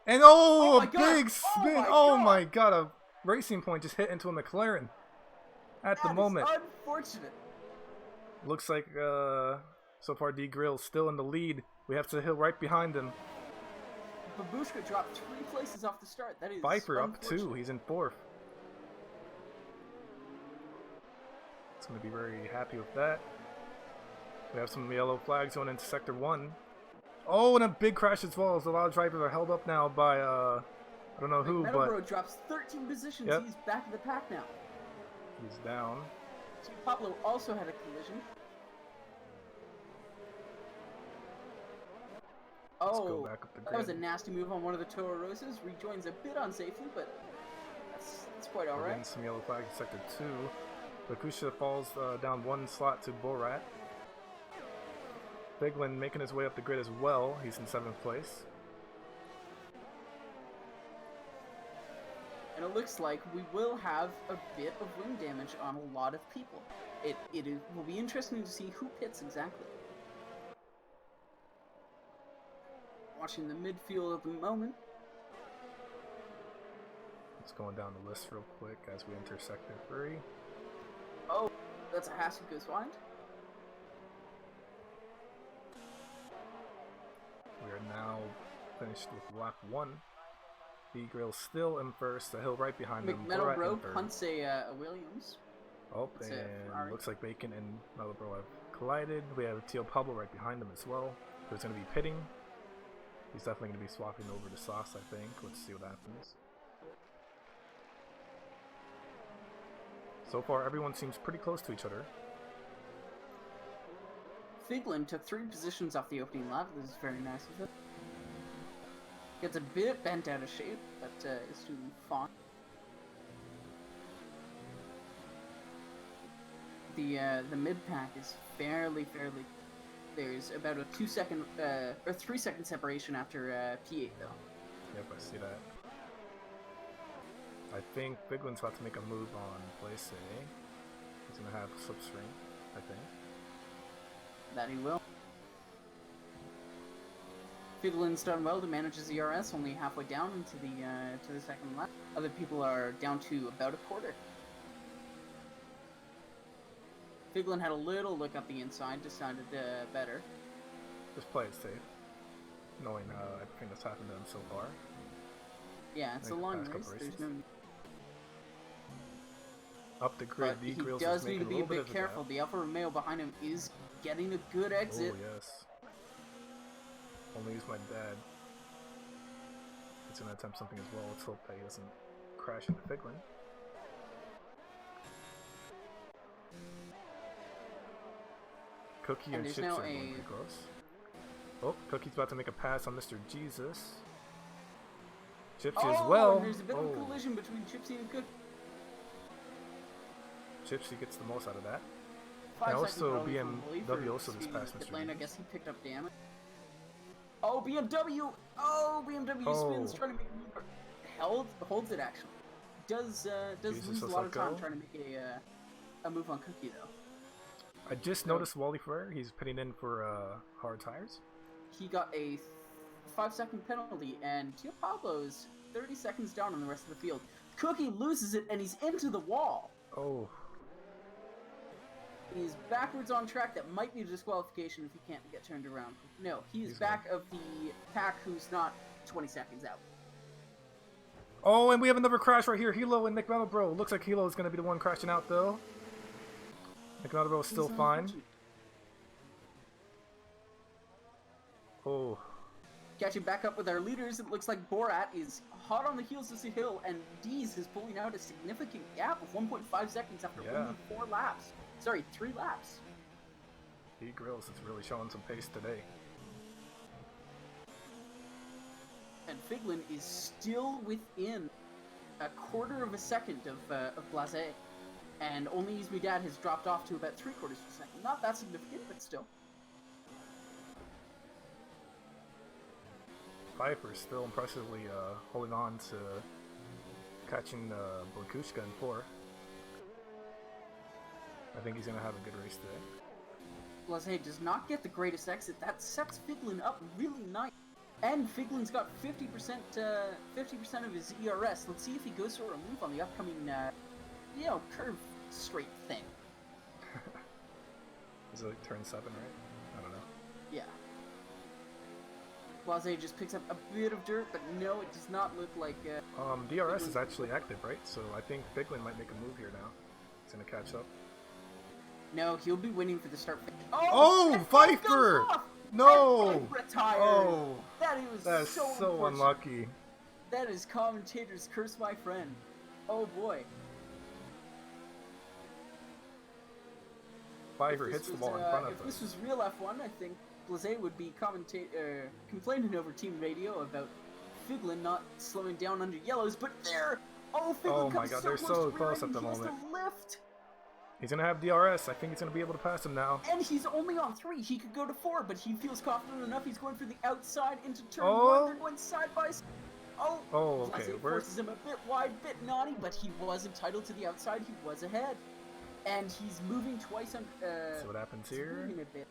And oh, Oh a my God. big Oh spin! my Oh God. my God, a racing point just hit into a McLaren. At the That is moment. unfortunate. Looks like so far D Grill's still in the lead. We have to hit right behind him. Babushka dropped 3 places off the start. That is Viper up unfortunate. 2. He's in 4th. It's gonna be very happy with that. We have some yellow flags going into sector 1. Oh, and a big crash as well. As a lot of drivers are held up now by I don't know who, but Metalbro drops 13 positions. Yep. He's back in the pack now. he's down. So Pablo also had a collision. Let's Oh, go back up the that was a grid. nasty move on one of the Toro Rosas. Rejoins a bit unsafely, but that's quite We're alright. getting some yellow flags in sector 2. Bakusha falls down one slot to Borat. Biglin making his way up the grid as well. He's in 7th place. And it looks like we will have a bit of wing damage on a lot of people. It will be interesting to see who pits exactly. Watching the midfield at the moment. It's going down the list real quick as we enter sector 3. Oh, that's a Haas who goes wide. We are now finished with lap 1. B-Grill still in first, the hill right behind him. McMetal Borat Bro in third. punts a Williams. Oh, It's a and Ferrari. looks like Bacon and Metalbro have collided. We have Tio Pablo right behind them as well, who's going to be pitting. He's definitely going to be swapping over to Sauce, I think. Let's see what happens. So far, everyone seems pretty close to each other. Figlin took 3 positions off the opening lap. This is very nice of him. Gets a bit bent out of shape, but is doing fine. The mid pack is fairly. There's about a 2-second or 3-second separation after P8 though. Yep, I see that. I think Biglin's about to make a move on place A. He's going to have slipstream, I think. That he will. Figlin's done well to manage his ERS, only halfway down into the second lap. Other people are down to about a quarter. Figlin had a little look up the inside, decided better. Just play it safe, knowing everything that's happened to him so far. Yeah, it's a Like the long past race. couple There's races. no. Up the grid, But he D-Grills does is need to making be a little bit bit of careful. gap. The Alfa Romeo behind him is getting a good exit. Oh, yes. Only use my dad. He's going to attempt something as well. Let's hope that he doesn't crash into Figlin. Cookie And and there's Chips now are going a- pretty close. Oh, Cookie's about to make a pass on Mr. Jesus. Chipsy Oh, as well. and there's a bit of a Oh, collision between Chipsy and Cook. Chipsy gets the most out of that. 5 And seconds also penalty from Willie BMW for also just speeding passed the pit Mr. lane. I Jesus. guess he picked up damage. Oh, BMW! Oh, BMW spins Oh. trying to make a move. Holds it actually. Does Jesus lose a was lot let of time go. trying to make a move on Cookie though. I just noticed Wally Ferrer. He's pitting in for hard tires. He got a 5-second penalty, and Tio Pablo's 30 seconds down on the rest of the field. Cookie loses it, and he's into the wall. Oh, He's backwards on track. That might be a disqualification if he can't get turned around. No, he's He's back of the pack who's not 20 seconds out. oh, and we have another crash right here. Hilo and McMetal Bro. Looks like Hilo is going to be the one crashing out though. McMetal Bro is still He's fine. unfortunate. Oh, Catching back up with our leaders, it looks like Borat is hot on the heels of Hill, and Dees is pulling out a significant gap of 1.5 seconds after Yeah. only 4 laps. Sorry, 3 laps. D Grills is really showing some pace today. And Figlin is still within a quarter of a second of Blase. And only Izmidad has dropped off to about 3/4 of a second. Not that significant, but still. Pfeiffer still impressively holding on to catching Blakushka in 4. I think he's going to have a good race today. Blase does not get the greatest exit. That sets Figlin up really nice. And Figlin's got 50% of his ERS. Let's see if he goes for a move on the upcoming, curve straight thing. Is it like turn 7, right? I don't know. Yeah. Blase just picks up a bit of dirt, but no, it does not look like... DRS is actually active, right? So I think Figlin might make a move here now. He's going to catch up. No, he'll be waiting for the start. Oh, and Pfeiffer! goes off! No! And retired. Oh, That was that's so so unfortunate. unlucky. That is commentator's curse, my friend. Oh boy. Fiver hits the ball in front of If us. this was real F1, I think Blase would be complaining over team radio about Figlin not slowing down under yellows, but there! Oh, Figlin Oh my comes god, they're close so to close at rear-ending. the He has moment. to lift, He's gonna have DRS. I think he's gonna be able to pass him now. and he's only on 3. He could go to 4, but he feels confident enough. He's going for the outside into turn 1. They're going side by side. Oh, okay. Blase forces him a bit wide, bit naughty, but he was entitled to the outside. He was ahead. And he's moving twice on. See what happens here. Moving a bit.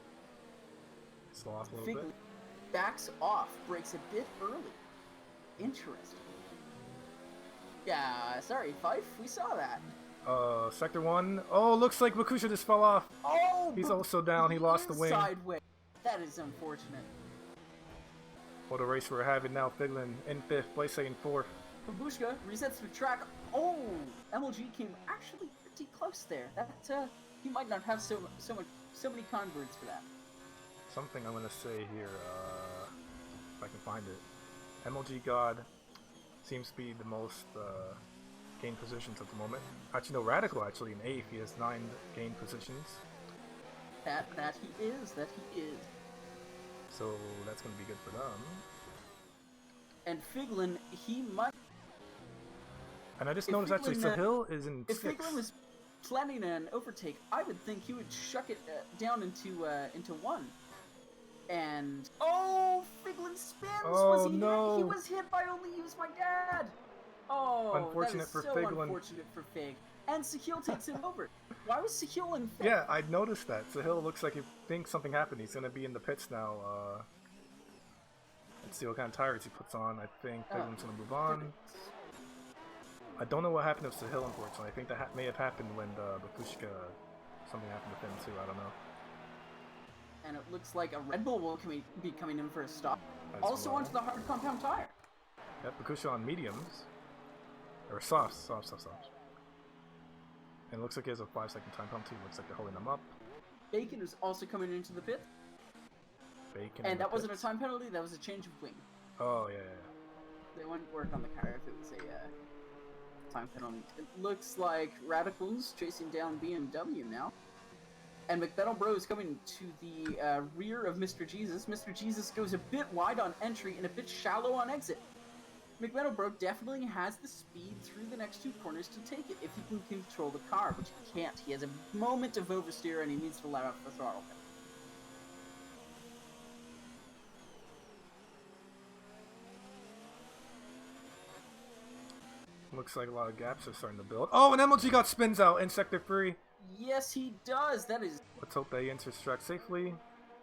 Slow off a little bit. Backs off, breaks a bit early. Interesting. Yeah, sorry, Fife, we saw that. Sector 1. Oh, looks like Bakusha just fell off. Oh, He's also down. He lost the wing. Sideways. That is unfortunate. What a race we're having now. Figlin in 5th, Blase in 4th. Babushka resets the track. Oh, MLG came actually pretty close there. That he might not have so many converts for that. Something I'm gonna say here, if I can find it. MLG God seems to be the most gained positions at the moment. Actually, no, Radical actually in 8th. He has 9 gained positions. That he is. So that's gonna be good for them. And Figlin, he might. And I just If noticed actually Figlin, Sahil is in If 6th. Figlin was planning an overtake, I would think he would shuck it down into 1. And Figlin spins. Oh, was he no. hit? He was hit by only use my dad. Oh, Unfortunate that is for so Figlin. unfortunate for Fig. And Sahil takes him over. Why was Sahil in 5th? Yeah, I noticed that. Sahil looks like he thinks something happened. He's gonna be in the pits now. Let's see what kind of tires he puts on. I think Figlin's gonna move on. I don't know what happened to Sahil, unfortunately. I think that may have happened when Bakushka, something happened with him too. I don't know. And it looks like a Red Bull will be coming in for a stop. As Also well. onto the hard compound tire. Yep, Bakusha on mediums. Or softs. And it looks like he has a 5-second time penalty. Looks like they're holding him up. Bacon is also coming into the pit. Bacon. And that wasn't a time penalty, that was a change of wing. Oh, yeah. They wouldn't work on the car if it was a time penalty. It looks like Radical's chasing down BMW now. And McMetal Bro is coming to the rear of Mr. Jesus. Mr. Jesus goes a bit wide on entry and a bit shallow on exit. McMetal Bro definitely has the speed through the next 2 corners to take it if he can control the car, but he can't. He has a moment of oversteer and he needs to let off the throttle. Looks like a lot of gaps are starting to build. Oh, and MLG got spins out in Sector 3. Yes, he does. That is. Let's hope they enters track safely.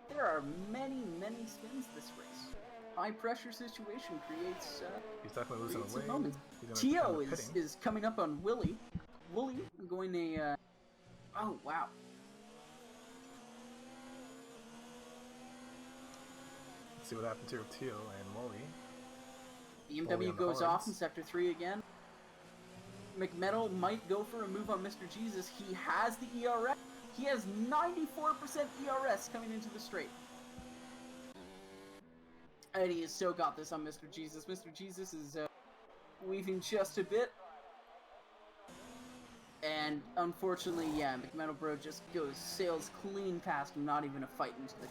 There are many spins this race. High pressure situation creates. He's definitely losing creates a wing. moments. He's gonna Tio end up pitting. is coming up on Willie. Willie going a. Oh wow. Let's see what happens here with Tio and Wally. BMW on the goes off horns. in Sector 3 again. McMetal might go for a move on Mr. Jesus. He has the ERS. He has 94% ERS coming into the straight. And he has so got this on Mr. Jesus. Mr. Jesus is weaving just a bit. And unfortunately, yeah, McMetal Bro just sails clean past him, not even a fight into the.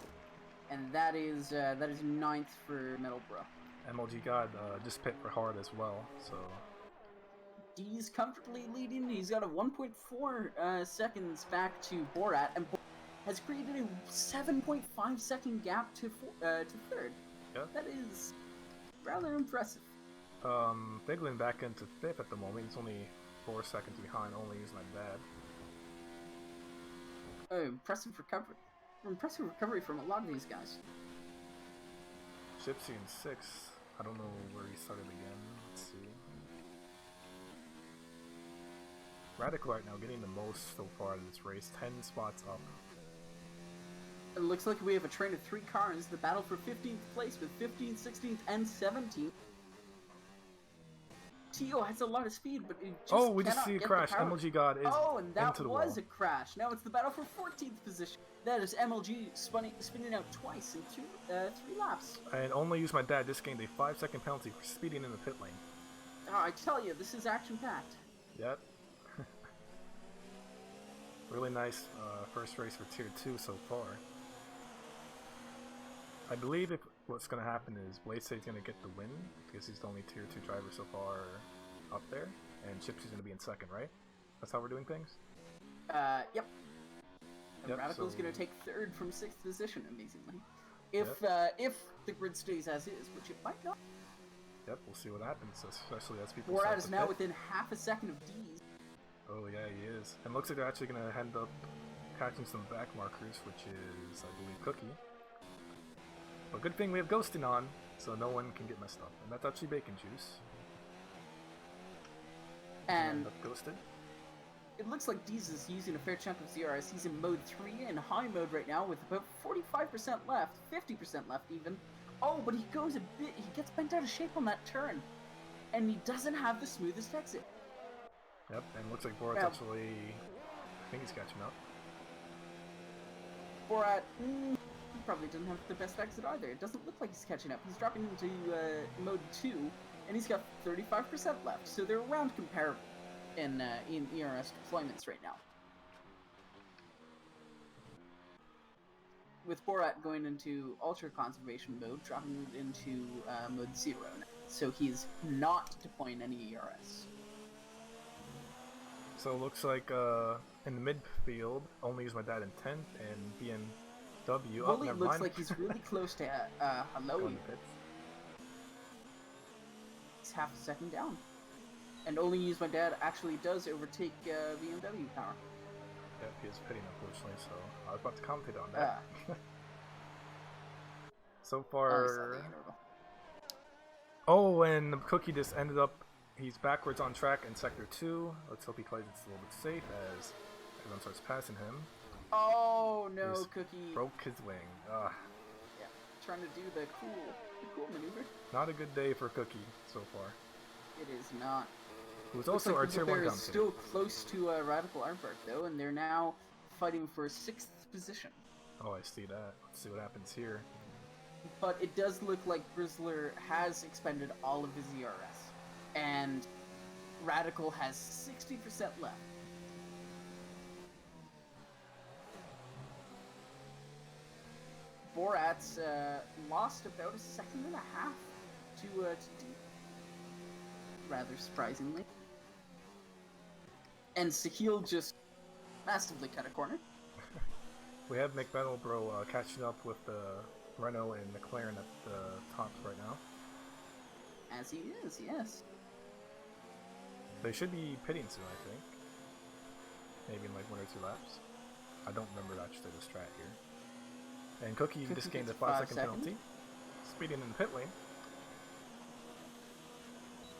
And that is 9th for Metal Bro. MLG God just pit for hard as well, so. He's comfortably leading. He's got a 1.4 seconds back to Borat, and Borat has created a 7.5 second gap to 3rd. Yeah. That is rather impressive. Figlin back into 5th at the moment. He's only 4 seconds behind. Only he's not bad. Oh, impressive recovery. Impressive recovery from a lot of these guys. Gypsy in 6th. I don't know where he started again. Let's see. Radical right now getting the most so far in this race. 10 spots up. It looks like we have a train of 3 cars. The battle for 15th place with 15th, 16th, and 17th. Tio has a lot of speed, but it just Oh, we just cannot see a get the crash. power. MLG God is Oh, and that into the was wall. a crash. Now it's the battle for 14th position. That is MLG spinning out twice in 3 laps. And only use my dad just gained a 5-second penalty for speeding in the pit lane. Oh, I tell you, this is action-packed. Yep. Really nice first race for Tier 2 so far. I believe what's going to happen is Bladesay's going to get the win, because he's the only Tier 2 driver so far up there, and Chipsy's going to be in second, right? That's how we're doing things? Yep. And Yep, Radical's so- gonna take 3rd from 6th position, amazingly. If the grid stays as is, which it might not. Yep, we'll see what happens, especially as people Borat start is to now pit. within half a second of D's. Oh yeah, he is. And looks like they're actually going to end up catching some back markers, which is, I believe, Cookie. But good thing we have ghosting on, so no one can get messed up. And that's actually Bacon Juice. And End up ghosted. it looks like D's is using a fair chunk of ZRS. He's in mode 3 in high mode right now with about 45% left, 50% left even. Oh, but he goes a bit, he gets bent out of shape on that turn. And he doesn't have the smoothest exit. Yep, and looks like Borat's Yeah. actually... I think he's catching up. Borat, he probably doesn't have the best exit either. It doesn't look like he's catching up. He's dropping into mode 2, and he's got 35% left, so they're around comparable in ERS deployments right now. With Borat going into ultra conservation mode, dropping into mode 0 now. So he's not deploying any ERS. So it looks like in the midfield, only use my dad in 10th, and BMW... Oh, Wooly never looks mind. like he's really close to Hello. Going to pits. He's half a second down. And only use my dad actually does overtake BMW power. Yep, he is pitting, unfortunately, so I was about to commentate on that. So Oh, I saw far... the interval. Oh, and the Cookie just ended up... He's backwards on track in Sector 2. Let's hope he plays it a little bit safe as everyone starts passing him. Oh no, Just Cookie! Broke his wing. Ugh. Yeah, trying to do the cool maneuver. Not a good day for Cookie so far. It is not. Who's Looks also like our Grizzle Tier 1 Bear is commentator. still close to Radical Aardvark though, and they're now fighting for 6th position. Oh, I see that. Let's see what happens here. But it does look like Grizzler has expended all of his ERS, and Radical has 60% left. Borat's lost about a second and a half to D, rather surprisingly. And Sahil just massively cut a corner. We have McMetal Bro catching up with the Renault and McLaren at the tops right now. As he is, yes. They should be pitting soon, I think. Maybe in like 1 or 2 laps. I don't remember actually the strat here. And Cookie just gained a gets 5-second 5 penalty. Speeding in the pit lane.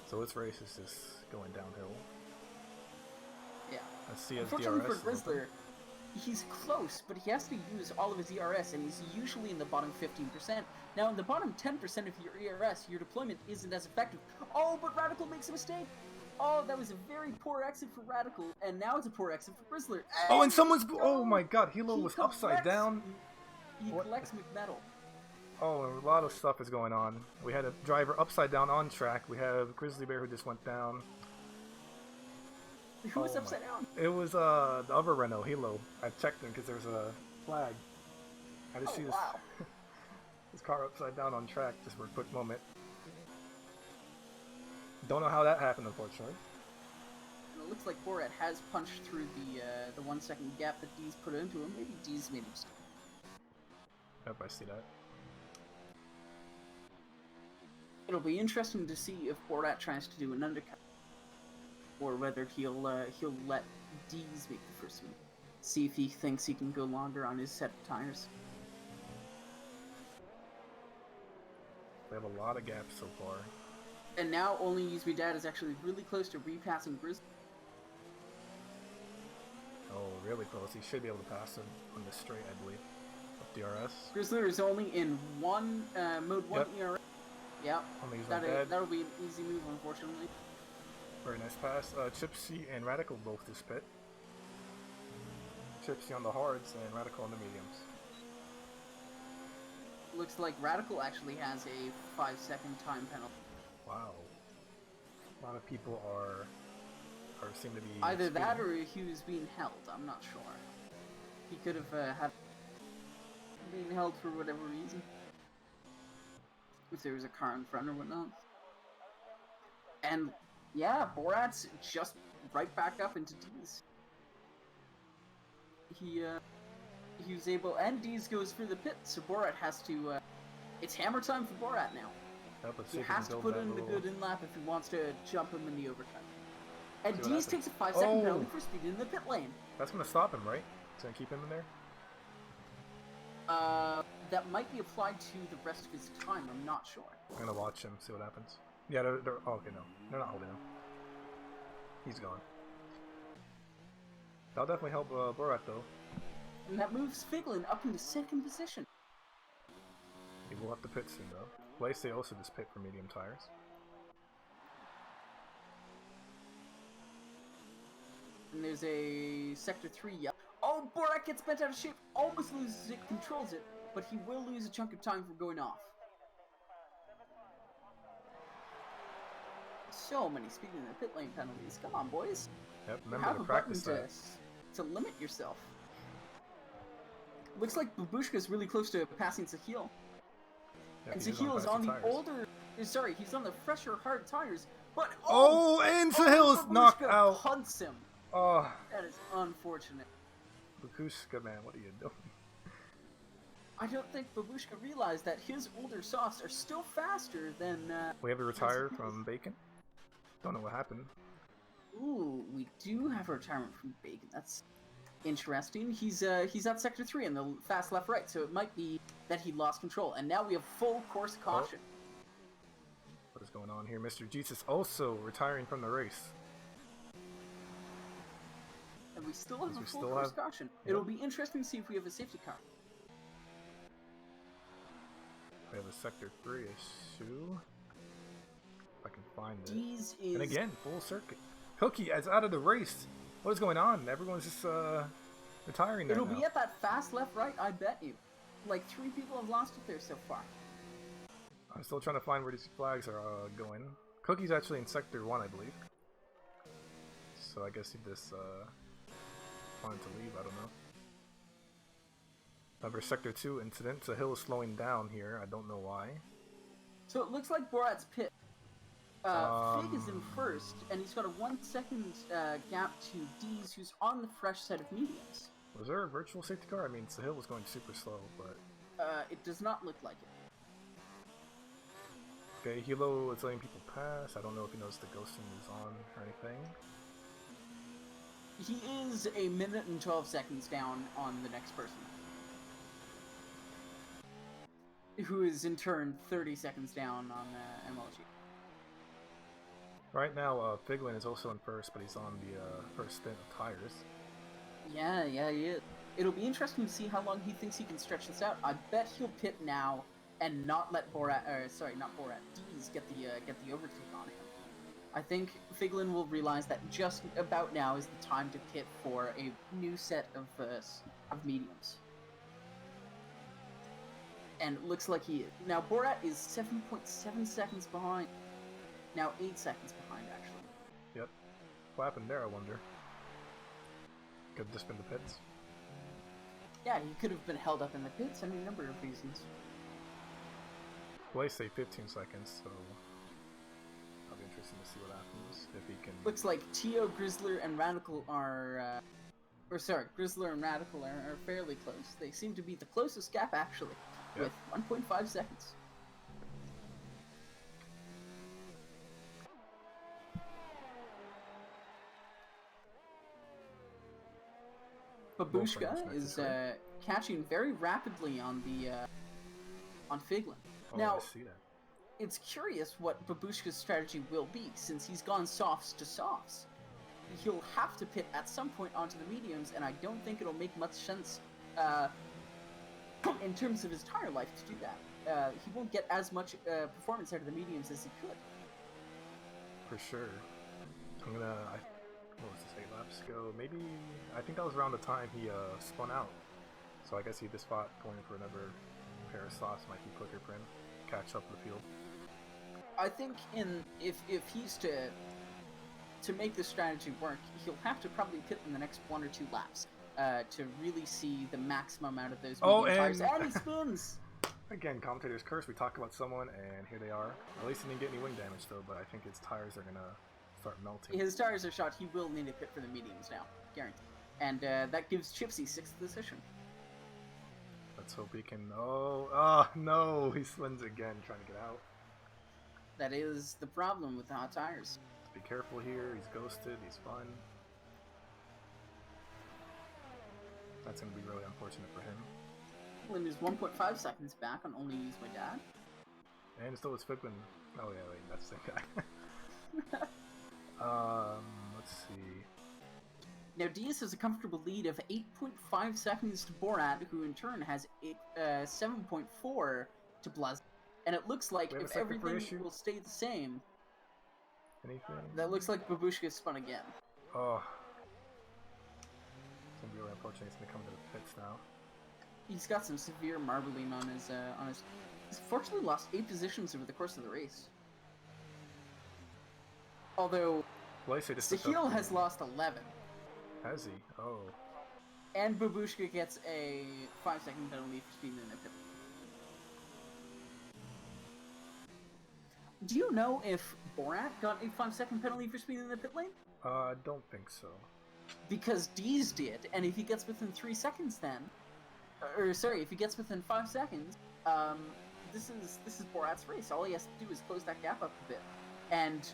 So this race is just going downhill. Yeah. Let's see as Unfortunately DRS. for Grizzler, he's close, but he has to use all of his ERS, and he's usually in the bottom 15%. Now, in the bottom 10% of your ERS, your deployment isn't as effective. Oh, but Radical makes a mistake! Oh, that was a very poor exit for Radical, and now it's a poor exit for Grizzler. Oh, and someone's... Oh go! my god, Hilo He was upside collects- down. He What? collects McMetal. Oh, a lot of stuff is going on. We had a driver upside down on track. We have Grizzly Bear who just went down. Who was Oh my- upside down? It was the other Renault, Hilo. I checked him because there was a flag. I just Oh, see this, wow. this car upside down on track just for a quick moment. Don't know how that happened, unfortunately. And it looks like Borat has punched through the 1 second gap that D's put into him. Maybe D's made a mistake. Yep, I see that. It'll be interesting to see if Borat tries to do an undercut, or whether he'll let D's make the first move. See if he thinks he can go longer on his set of tires. We have a lot of gaps so far. And now only Use Me Dad is actually really close to repassing Grizz. Oh, really close. He should be able to pass him on this straight, I believe. Up DRS. Grizzler is only in mode 1 Yep. ERA. Yeah, Only use my dad. that'll be an easy move, unfortunately. Very nice pass. Chipsy and Radical both to spit. Chipsy on the hards and Radical on the mediums. Looks like Radical actually has a 5-second time penalty. Wow. A lot of people are seem to be Either speeding. that or he was being held. I'm not sure. He could have had been held for whatever reason. If there was a car in front or whatnot. And yeah, Borat's just right back up into D's. He was able, and D's goes for the pit, so Borat has to. It's hammer time for Borat now. Yep, let's see He if we has can to build put that in the little- good in lap if he wants to jump him in the overcut. And See what D's happens. takes a 5-second Oh! penalty for speed in the pit lane. That's gonna stop him, right? It's gonna keep him in there. That might be applied to the rest of his time. I'm not sure. I'm gonna watch him, see what happens. Yeah, they're oh, okay, no. They're not holding him. He's gone. That'll definitely help Borat, though. And that moves Figlin up into second position. He will have to pit soon, though. Blaze also just pit for medium tires. And there's a Sector 3 yell. Oh, Borat gets bent out of shape, almost loses it, controls it, but he will lose a chunk of time for going off. So many speed in the pit lane penalties. Come on, boys. Yep, You remember have to a practice button that. to limit yourself. Looks like Babushka's really close to passing Sahil. Yep, And he is Sahil is fast on the tires. older... Sorry, he's on the fresher hard tires, but... Oh, and Sahil's knocked Babushka out. punts him. Oh, That is unfortunate. Lukushka, man, what are you doing? I don't think Babushka realized that his older softs are still faster than, We have a retire from Bacon. Don't know what happened. Ooh, we do have a retirement from Bacon. That's interesting. He's at Sector 3 in the fast left-right, so it might be that he lost control. And now we have full course caution. What is going on here? Mr. Jesus also retiring from the race. And we still have Because a we full still course have- caution. Yep. It'll be interesting to see if we have a safety car. We have a Sector 3 issue. If I can find it. D's is... And again, full circuit. Cookie is out of the race. What is going on? Everyone's just retiring there It'll now. be at that fast left-right, I bet you. Like, 3 people have lost it there so far. I'm still trying to find where these flags are going. Cookie's actually in Sector 1, I believe. So I guess he just wanted to leave, I don't know. Another Sector 2 incident. The hill is slowing down here. I don't know why. So it looks like Borat's pit. Fig is in first, and he's got a 1-second gap to D's, who's on the fresh set of mediums. Was there a virtual safety car? I mean, Sahil was going super slow, but... It does not look like it. Okay, Hilo is letting people pass. I don't know if he knows the ghosting is on or anything. He is a minute and 12 seconds down on the next person. Who is in turn 30 seconds down on MLG. Right now, Figlin is also in first, but he's on the first stint of tires. Yeah, he is. It'll be interesting to see how long he thinks he can stretch this out. I bet he'll pit now and not let Borat, not Borat, D's get the overtake on him. I think Figlin will realize that just about now is the time to pit for a new set of mediums. And it looks like he is. Now, Borat is 7.7 seconds behind. Now 8 seconds behind, actually. Yep. What happened there, I wonder? Could have just been the pits. Yeah, he could have been held up in the pits, any number of reasons. Well, they say 15 seconds, so... I'll be interested to see what happens, if he can... Looks like Tio, Grizzler, and Radical are... Grizzler and Radical are fairly close. They seem to be the closest gap, actually, Yep. with 1.5 seconds. Babushka is catching very rapidly on the on Figlin. Oh, Now, I see that. it's curious what Babushka's strategy will be, since he's gone softs to softs. He'll have to pit at some point onto the mediums, and I don't think it'll make much sense in terms of his tire life to do that. He won't get as much performance out of the mediums as he could. For sure. What was this, 8 laps ago? Maybe, I think that was around the time he spun out. So I guess he just thought going for another pair of slots might be quicker for him. Catch up the field. I think if he's to make this strategy work, he'll have to probably pit in the next 1 or 2 laps to really see the maximum out of those medium tires. And he spins! Again, commentator's curse. We talk about someone, and here they are. At least he didn't get any wing damage, though, but I think his tires are going to start melting. His tires are shot. He will need a pit for the mediums now. Guaranteed. And that gives Chipsy 6th position. Let's hope he can... Oh, no! He spins again, trying to get out. That is the problem with the hot tires. Be careful here. He's ghosted. He's fun. That's going to be really unfortunate for him. Figlin is 1.5 seconds back on Only Use My Dad. And so is Figlin. Oh, yeah, wait. That's the same guy. Let's see. Now, Diaz has a comfortable lead of 8.5 seconds to Borat, who in turn has 7.4 to Blaz. And it looks like if everything will stay the same, anything? That looks like Babushka spun again. Oh. It's gonna be really unfortunate. He's gonna come to the pits now. He's got some severe marbling on his. He's fortunately lost 8 positions over the course of the race. Although, Sahil has lost 11. Has he? Oh. And Babushka gets a 5-second penalty for speeding in the pit. Do you know if Borat got a 5-second penalty for speeding in the pit lane? I don't think so. Because Dees did, and if he gets within 3 seconds then... Or, sorry, if he gets within 5 seconds, this is Borat's race. All he has to do is close that gap up a bit. And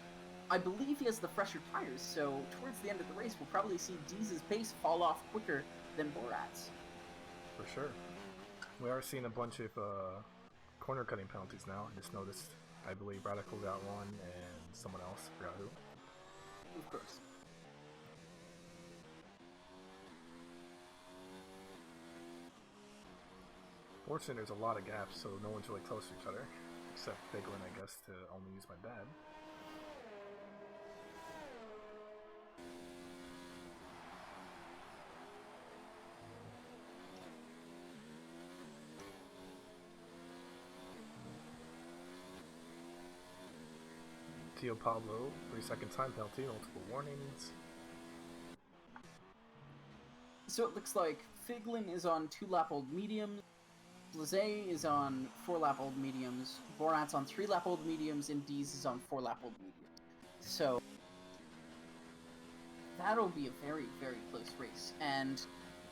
I believe he has the fresher tires, so towards the end of the race, we'll probably see Dees' pace fall off quicker than Borat's. For sure. We are seeing a bunch of corner cutting penalties now. I just noticed, I believe Radical got one, and someone else, I forgot who. Of course. Fortunately, there's a lot of gaps, so no one's really close to each other. Except Figlin, I guess, to only use my dad. Tio Pablo, 3-second time penalty, multiple warnings. So it looks like Figlin is on 2-lap-old mediums, Blazé is on 4-lap-old mediums, Borat's on 3-lap-old mediums, and Dees is on 4-lap-old mediums. So that'll be a very, very close race. And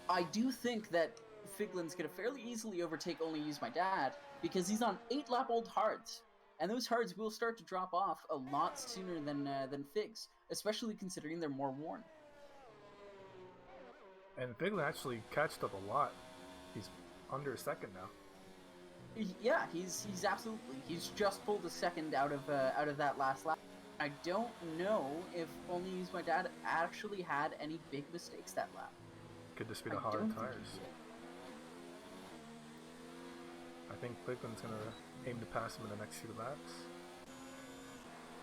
I do think that Figlin's going to fairly easily overtake Only Use My Dad, because he's on 8-lap-old hards. And those hards will start to drop off a lot sooner than Figs, especially considering they're more worn. And Figlin actually catched up a lot. He's under a second now. Yeah, he's absolutely. He's just pulled a second out of that last lap. I don't know if Only Use My Dad actually had any big mistakes that lap. Could this be the hard tires? I think Figlin's gonna aim to pass him in the next few laps.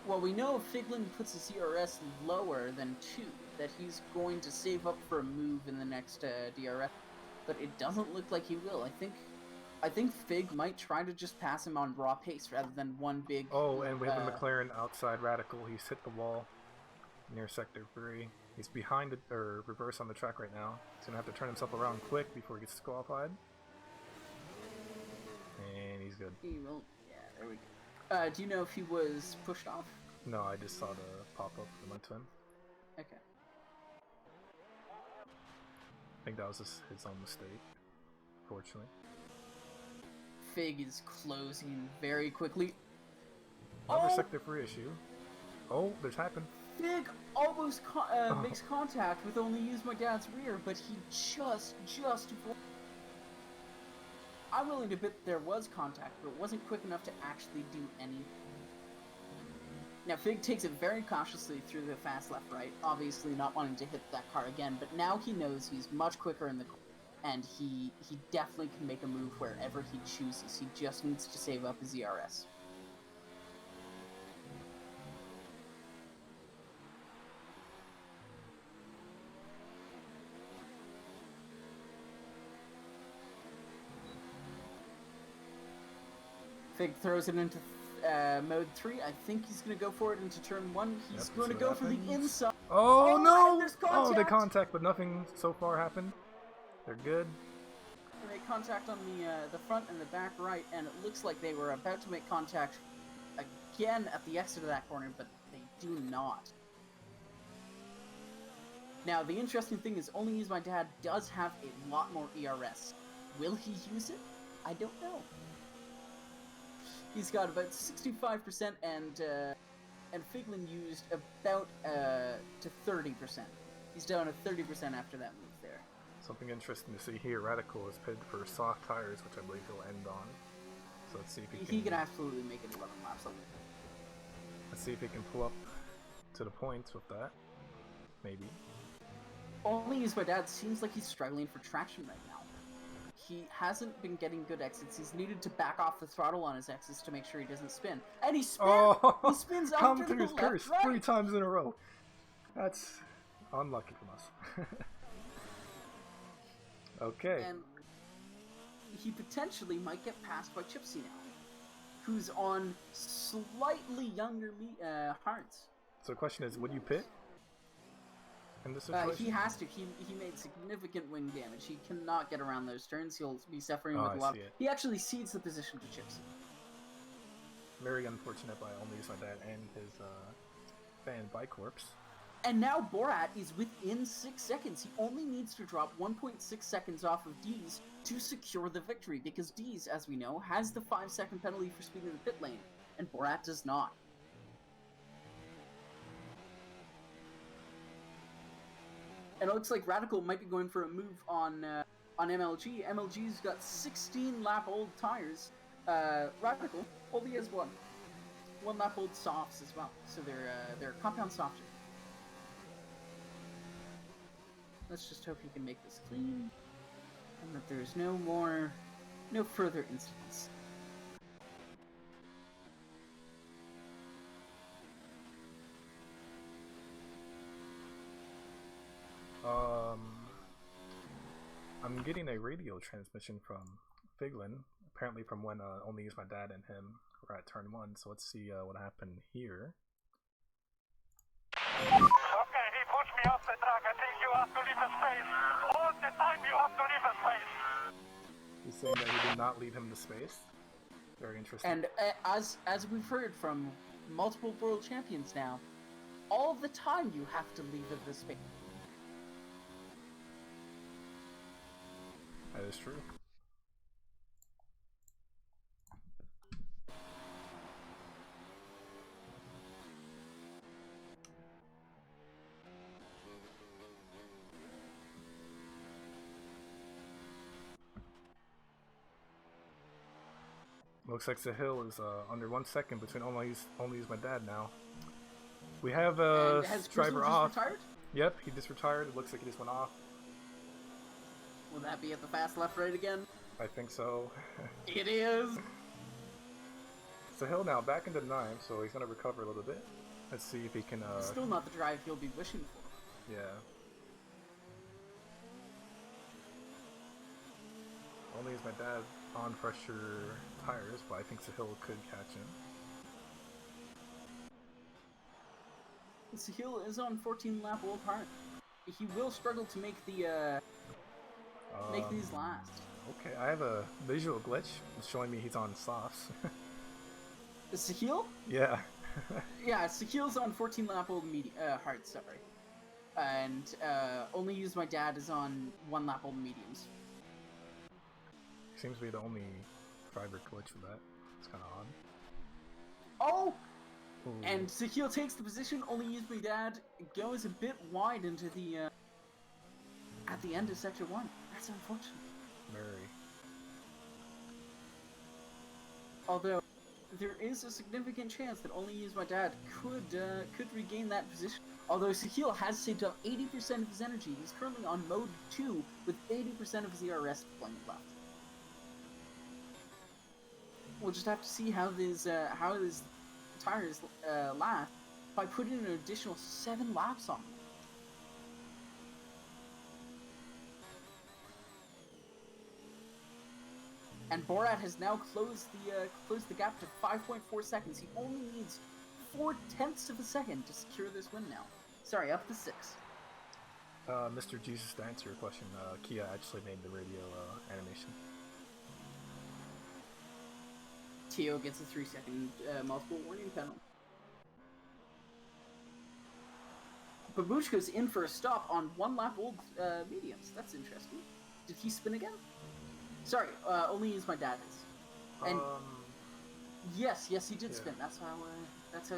Well, we know if Figlin puts his ERS lower than 2, that he's going to save up for a move in the next DRS. But it doesn't look like he will. I think Fig might try to just pass him on raw pace rather than one big... Oh, and we have a McLaren outside Radical. He's hit the wall near Sector 3. He's behind the, or reverse on the track right now. He's going to have to turn himself around quick before he gets disqualified. And he's good. He will. Yeah, there we go. Do you know if he was pushed off? No, I just saw the pop-up and went to him. Okay. I think that was his own mistake, fortunately. Fig is closing very quickly. Another Sector 3 issue. Oh, there's happened. Fig almost makes contact with Only Use My Dad's rear, but he just... I'm willing to bet there was contact, but it wasn't quick enough to actually do anything. Now, Fig takes it very cautiously through the fast left-right, obviously not wanting to hit that car again, but now he knows he's much quicker in the car, and he definitely can make a move wherever he chooses. He just needs to save up his ERS. Fig throws it into mode 3. I think he's going to go for it into turn 1. He's Yep, going to see go what for the happens. inside. Oh, and no! there's Oh, they contact! contact, but nothing so far happened. They're good. They make contact on the front and the back right, and it looks like they were about to make contact again at the exit of that corner, but they do not. Now, the interesting thing is, Only Use My Dad does have a lot more ERS. Will he use it? I don't know. He's got about 65%, and Figlin used about to 30%. He's down to 30% after that move there. Something interesting to see here. Radical is pitted for soft tires, which I believe he'll end on. So let's see if He can absolutely make it 11 laps on it. Let's see if he can pull up to the points with that. Maybe. Only Use My Dad seems like he's struggling for traction right now. He hasn't been getting good exits. He's needed to back off the throttle on his exits to make sure he doesn't spin. And he spins! Oh, He spins out to the Commentator's left, curse right! 3 times in a row. That's unlucky from us. Okay. And he potentially might get passed by Chipsy now, who's on slightly younger hearts. So the question is, would you pit in this situation? He has to. He made significant wing damage. He cannot get around those turns. He'll be suffering Oh, with I a lot. see it. He actually cedes the position to Chipsy. Very unfortunate by Only Use My Dad and his fan Bicorps. And now Borat is within 6 seconds. He only needs to drop 1.6 seconds off of D's to secure the victory, because D's, as we know, has the 5-second penalty for speeding the pit lane, and Borat does not. And it looks like Radical might be going for a move on MLG. MLG's got 16 lap old tires. Radical only has one lap old softs as well, so they're compound softer. Let's just hope he can make this clean, and that there's no further incidents. I'm getting a radio transmission from Figlin, apparently from when Only Use My Dad and him were at turn 1, so let's see what happened here. Okay, he pushed me off the track. I think you have to leave the space. All the time you have to leave the space. He's saying that he did not leave him the space. Very interesting. And as we've heard from multiple world champions now, all the time you have to leave the space. That is true. Looks like the hill is under 1 second between Only Use My Dad now. We have Has driver Grizzle off. just retired? Yep, he just retired. It looks like he just went off. Will that be at the fast left right again? I think so. It is! So Hill now back into 9, so he's gonna recover a little bit. Let's see if he can. Still not the drive he'll be wishing for. Yeah. Only Use My Dad on pressure tires, but I think Sahil could catch him. Sahil is on 14 lap old heart. He will struggle to make the make these last. Okay, I have a visual glitch showing me he's on softs. Sahil? Yeah. Yeah, Sahil's on 14 lap old heart, sorry. And Only Use My Dad is on 1 lap old mediums. Seems to be the only driver glitch for that. It's kind of odd. Oh! Ooh. And Sahil takes the position. Only Use My Dad goes a bit wide into the at the end of sector 1. That's unfortunate. Very. Although there is a significant chance that Only Use My Dad could regain that position. Although Sahil has saved up 80% of his energy, he's currently on mode 2 with 80% of his ERS deployment left. We'll just have to see how his tires last by putting an additional 7 laps on them. And Borat has now closed the gap to 5.4 seconds. He only needs 0.4 of a second to secure this win now. Sorry, up to 6. Mr. Jesus, to answer your question, Kia actually made the radio animation. Tio gets a 3-second multiple warning penalty. Babushka's in for a stop on 1 lap old mediums. That's interesting. Did he spin again? Sorry, only as my dad is. And yes, he did spin. That's how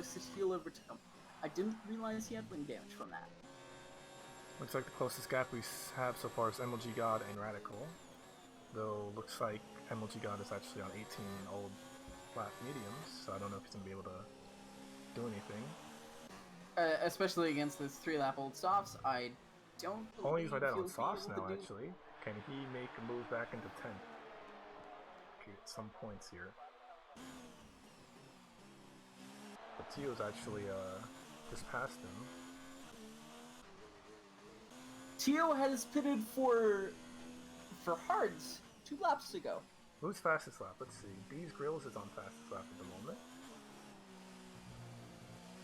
Cecile overtook him. I didn't realize he had wing damage from that. Looks like the closest gap we have so far is MLG God and Radical. Though looks like MLG God is actually on 18 old flat mediums, so I don't know if he's going to be able to do anything. Especially against those 3-lap old softs, I don't believe Only use my dad on he'll be softs able now, to do- actually. Can he make a move back into 10? Okay, get some points here. But Tio's actually just passed him. Tio has pitted for hards 2 laps ago. Who's fastest lap? Let's see. D's Grills is on fastest lap at the moment.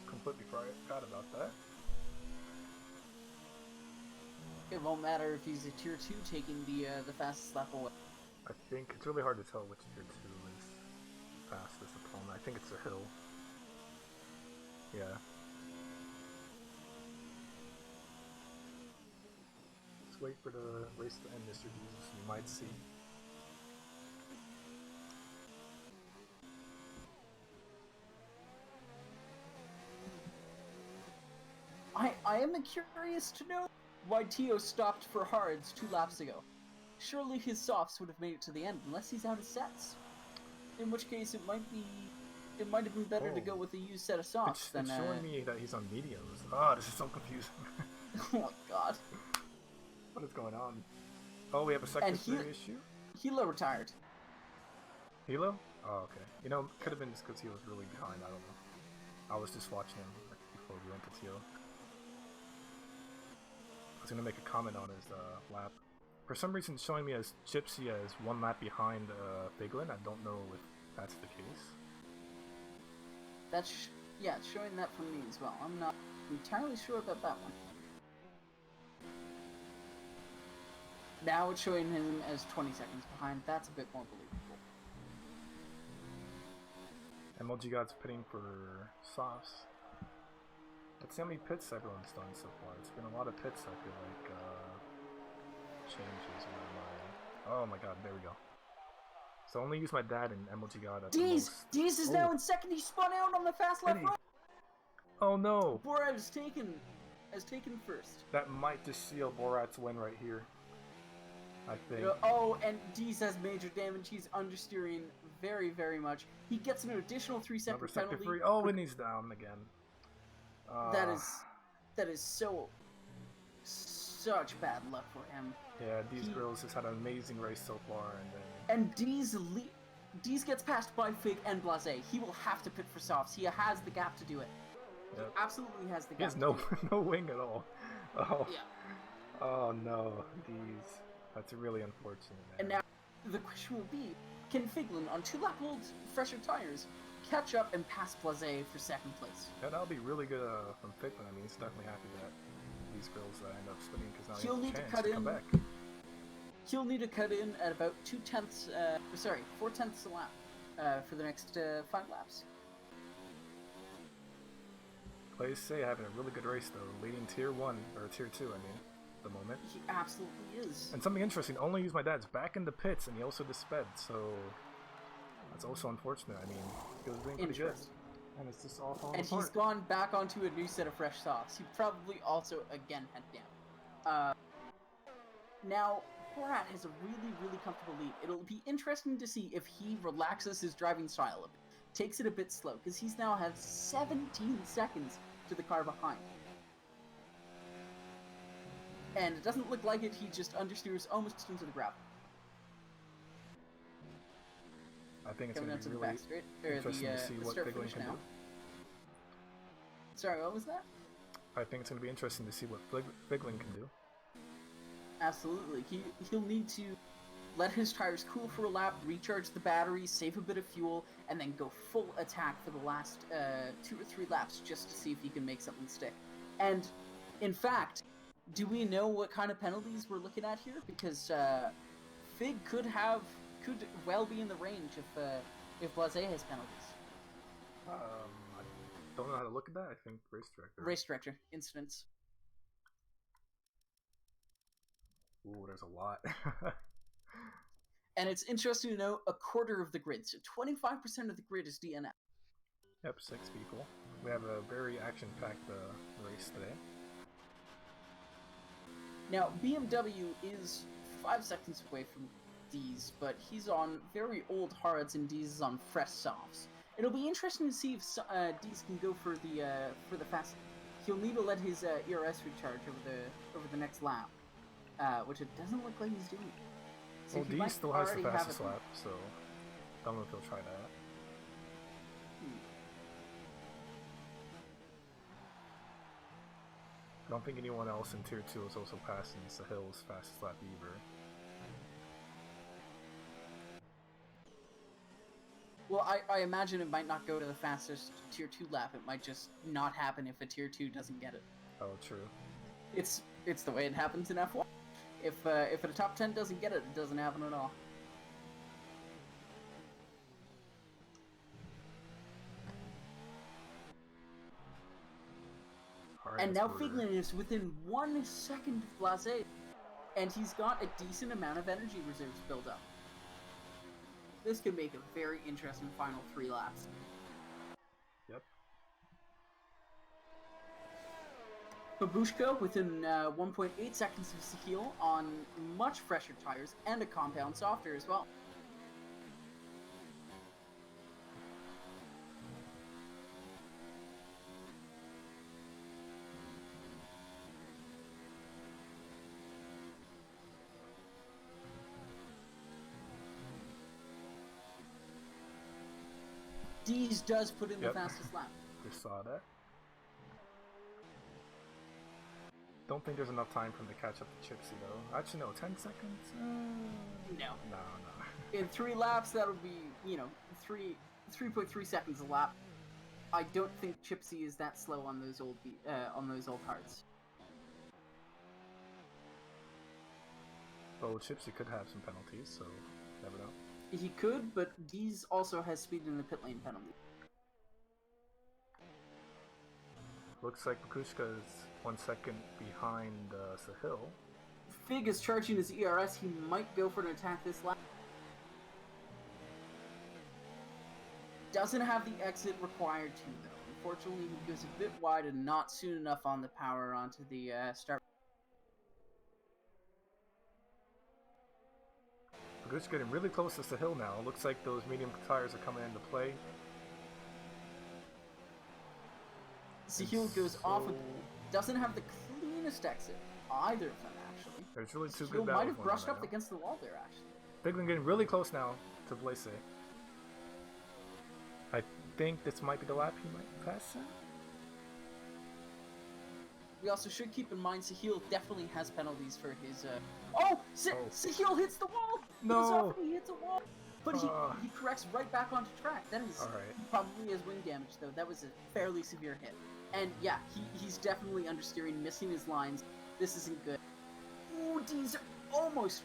Completely forgot about that. It won't matter if he's a tier 2 taking the fastest lap away. I think it's really hard to tell which tier 2 is fastest at the moment. I think it's a hill. Yeah. Let's wait for the race to end, Mr. Jesus. You might see. I am curious to know why Tio stopped for hards 2 laps ago. Surely his softs would have made it to the end, unless he's out of sets. In which case, it might have been better to go with a used set of softs than. It's showing me that he's on mediums. Ah, this is so confusing. Oh my god. What is going on? Oh, we have a second issue? Hilo retired. Hilo? Oh, okay. You know, could have been just because he was really behind. I don't know. I was just watching him before we went to Tio. I was gonna make a comment on his lap. For some reason, it's showing me as Gypsy as 1 lap behind Biglin. I don't know if that's the case. It's showing that for me as well. I'm not entirely sure about that one. Now it's showing him as 20 seconds behind. That's a bit more believable. MLG God's pitting for softs. Let's see how many pits everyone's done so far. It's been a lot of pits, I feel like. Changes. Where am I? Oh my god, there we go. So I only use my dad and MLG God at the most. Deez is now in second. He spun out on the fast left right. Oh no! Borat has taken first. That might just seal Borat's win right here. I think. Oh, and Deez has major damage. He's understeering very, very much. He gets an additional 3-second penalty. Oh, and he's down again. That is such bad luck for him. Yeah, Deez Grills has had an amazing race so far, and Deez gets passed by Fig and Blase. He will have to pit for softs. He has the gap to do it. Yep. He absolutely has the gap. He has no wing at all. Oh. Yeah. Oh no, Deez. That's really unfortunate. Man. And now the question will be: can Figlin on 2-lap old fresher tires catch up and pass Blase for second place? Yeah, that'll be really good from Figlin. I mean, he's definitely happy that these girls end up spinning because now he'll he need has a to chance cut to come back. He'll need to cut in at about 4/10 a lap for the next 5 laps. Players say having a really good race though, leading tier 1 or tier 2. I mean, at the moment. He absolutely is. And something interesting. Only use my dad's back in the pits, and he also just sped. So that's also unfortunate. I mean, he was doing pretty good. And it's just all falling apart. And he's gone back onto a new set of fresh softs. He probably also, again, had down. Now, Borat has a really, really comfortable lead. It'll be interesting to see if he relaxes his driving style a bit. Takes it a bit slow, because he's now has 17 seconds to the car behind. And it doesn't look like it, he just understeers almost into the gravel. I think it's going to be really interesting to see what Figlin can do. Sorry, what was that? I think it's going to be interesting to see what Figlin can do. Absolutely. He'll need to let his tires cool for a lap, recharge the battery, save a bit of fuel, and then go full attack for the last 2 or 3 laps just to see if he can make something stick. And, in fact, do we know what kind of penalties we're looking at here? Because Fig could well be in the range if Blase has penalties. I don't know how to look at that. I think race director. Race director, incidents. Ooh, there's a lot. And it's interesting to know a quarter of the grid, so 25% of the grid is DNF. Yep, 6 people. We have a very action-packed race today. Now, BMW is 5 seconds away from D's, but he's on very old hards and D's is on fresh softs. It'll be interesting to see if D's can go for the fast. He'll need to let his ERS recharge over the next lap, which it doesn't look like he's doing. So well, D still has the fastest lap, so don't know if he'll try that. I don't think anyone else in Tier 2 is also passing Sahil's fastest lap either. Well, I imagine it might not go to the fastest Tier 2 lap. It might just not happen if a Tier 2 doesn't get it. Oh, true. It's the way it happens in F1. If a top 10 doesn't get it, it doesn't happen at all. Right, and now Figlin is within 1 second of Blase, and he's got a decent amount of energy reserves built up. This could make a very interesting final 3 laps. Yep. Babushka within 1.8 seconds of Sahil on much fresher tires and a compound softer as well. D's does put in the fastest lap. Just saw that. Don't think there's enough time for him to catch up to Chipsy though. Actually, no, 10 seconds? No. No. In 3 laps, that'll be, 3.3 seconds a lap. I don't think Chipsy is that slow on those old cards. Oh, Chipsy could have some penalties, so never know. He could, but Deez also has speed in the pit lane penalty. Looks like Bakushka is 1 second behind Sahil. Fig is charging his ERS. He might go for an attack this lap. Doesn't have the exit required to, though. Unfortunately, he goes a bit wide and not soon enough on the power onto the start. Bakushka getting really close to Sahil now. Looks like those medium tires are coming into play. Sahil goes off and doesn't have the cleanest exit. Either of them, actually. There's really 2 Sahil good battles. Might have brushed up against the wall there, actually. Figlin getting really close now to Blase. I think this might be the lap he might pass him. We also should keep in mind Sahil definitely has penalties for his. Sahil hits the wall. No, Goes off and he hits a wall, but he corrects right back onto track. That is probably his wing damage, though. That was a fairly severe hit, and yeah, he's definitely understeering, missing his lines. This isn't good. Ooh, Deez almost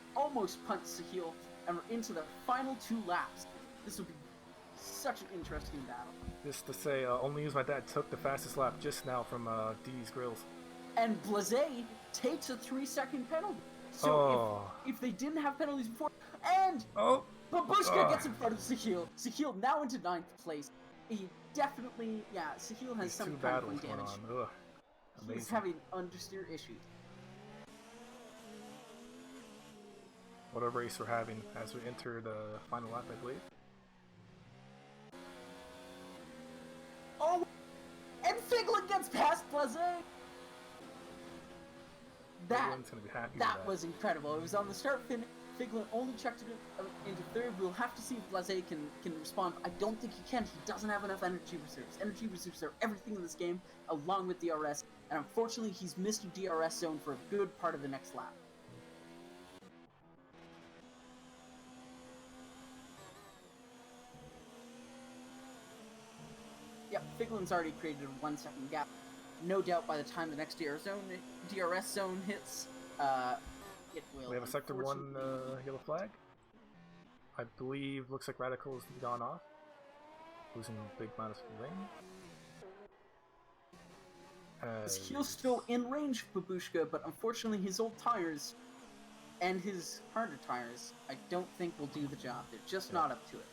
punched Sahil, and we're into the final 2 laps. This will be such an interesting battle. Just to say, only use my dad took the fastest lap just now from D's grills. And Blase takes a 3-second penalty. So if they didn't have penalties before, and Babushka gets in front of Sahil. Sahil now into 9th place. He definitely, Sahil has some kind of wing damage. He's having understeer issues. What a race we're having as we enter the final lap, I believe. Oh, and Figlin gets past Blase. That was incredible. It was on the start finish. Figlin only checked it into 3rd. We'll have to see if Blase can respond. I don't think he can. He doesn't have enough energy reserves. Energy reserves are everything in this game, along with DRS. And unfortunately, he's missed a DRS zone for a good part of the next lap. Bigland's already created a 1 second gap. No doubt by the time the next DRS zone hits, it will. We have a sector 1 yellow flag. I believe, looks like Radical's gone off. Losing a big amount of lane. He's still in range of Babushka, but unfortunately his old tires and his harder tires, I don't think will do the job. They're just not up to it.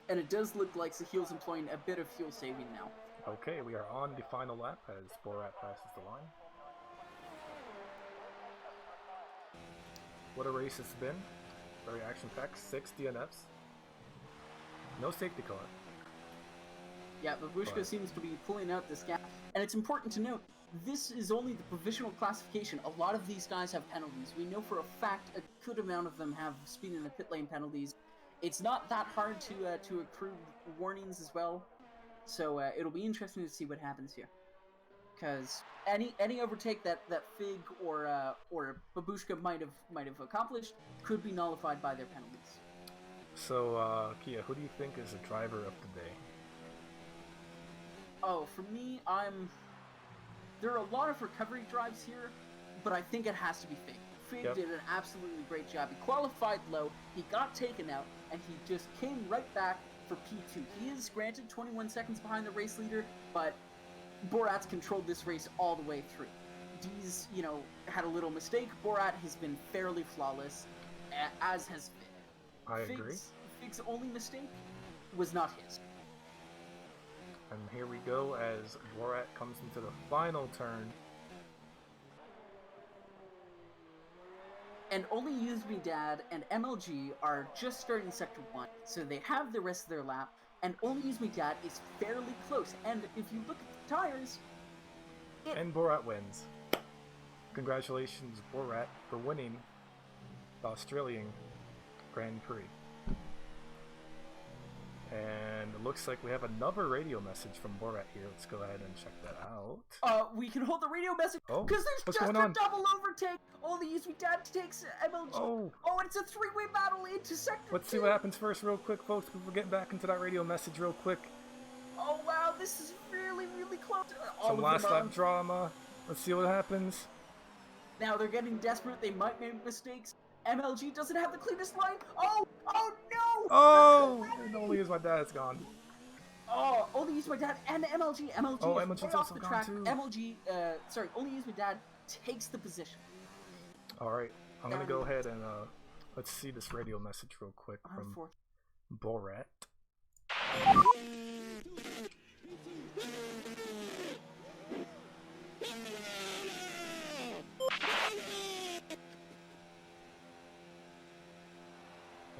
And it does look like Sahil's employing a bit of fuel saving now. Okay, we are on the final lap as Borat passes the line. What a race it's been. Very action-packed. 6 DNFs. No safety car. Yeah, Babushka seems to be pulling out this gap. And it's important to note, this is only the provisional classification. A lot of these guys have penalties. We know for a fact a good amount of them have speed in the pit lane penalties. It's not that hard to accrue warnings as well. So it'll be interesting to see what happens here. Because any overtake that Fig or Babushka might have accomplished could be nullified by their penalties. So, Kia, who do you think is the driver of the day? Oh, for me, there are a lot of recovery drives here, but I think it has to be Fig. Fig did an absolutely great job. He qualified low, he got taken out, and he just came right back for P2. He is granted 21 seconds behind the race leader, but Borat's controlled this race all the way through. D's, had a little mistake. Borat has been fairly flawless, as has Fig. I agree. Fig's only mistake was not his. And here we go as Borat comes into the final turn. And only Use Dad and MLG are just starting Sector 1, so they have the rest of their lap, and only Use Dad is fairly close. And if you look at the tires... And Borat wins. Congratulations, Borat, for winning the Australian Grand Prix. And it looks like we have another radio message from Borat here. Let's go ahead and check that out. We can hold the radio message because there's what's just going a on? double overtake. Only Use Dad takes MLG. Oh, and it's a 3-way battle into Sector 2. Let's see what happens first real quick, folks. We're getting back into that radio message real quick. Oh, wow, this is really, really close. Some last lap drama. Let's see what happens. Now they're getting desperate. They might make mistakes. MLG doesn't have the cleanest line. Oh no! Oh, and only Use My Dad's gone. Oh, only Use My Dad and MLG. MLG is MLG's way off also the gone track. too. Only Use My Dad takes the position. Alright, I'm gonna go ahead and let's see this radio message real quick from Borat.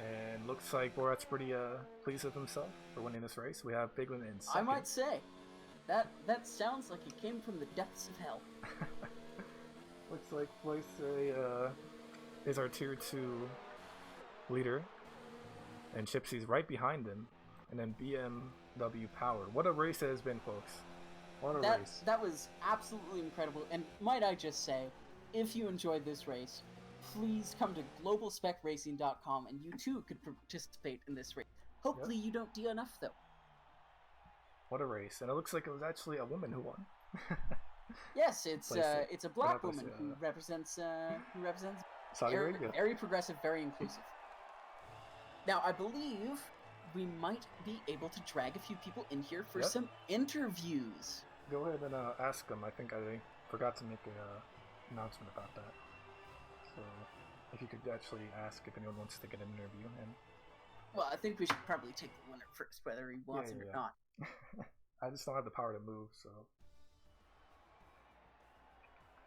And looks like Borat's pretty pleased with himself for winning this race. We have Bigland in second. I might say that sounds like it came from the depths of hell. Looks like Place is our tier 2 leader, and Chipsy's right behind him, and then BMW Power. What a race it has been, folks. What a race. That was absolutely incredible, and might I just say, if you enjoyed this race, please come to globalspecracing.com and you too could participate in this race. Hopefully you don't DNF though. What a race. And it looks like it was actually a woman who won. Yes, it's a black woman who represents Saudi Arabia. Very progressive, very inclusive. Now I believe we might be able to drag a few people in here for some interviews. Go ahead and ask them. I think I forgot to make an announcement about that. So if you could actually ask if anyone wants to get an interview. Well, I think we should probably take the winner first, whether he wants it or not. I just don't have the power to move, so...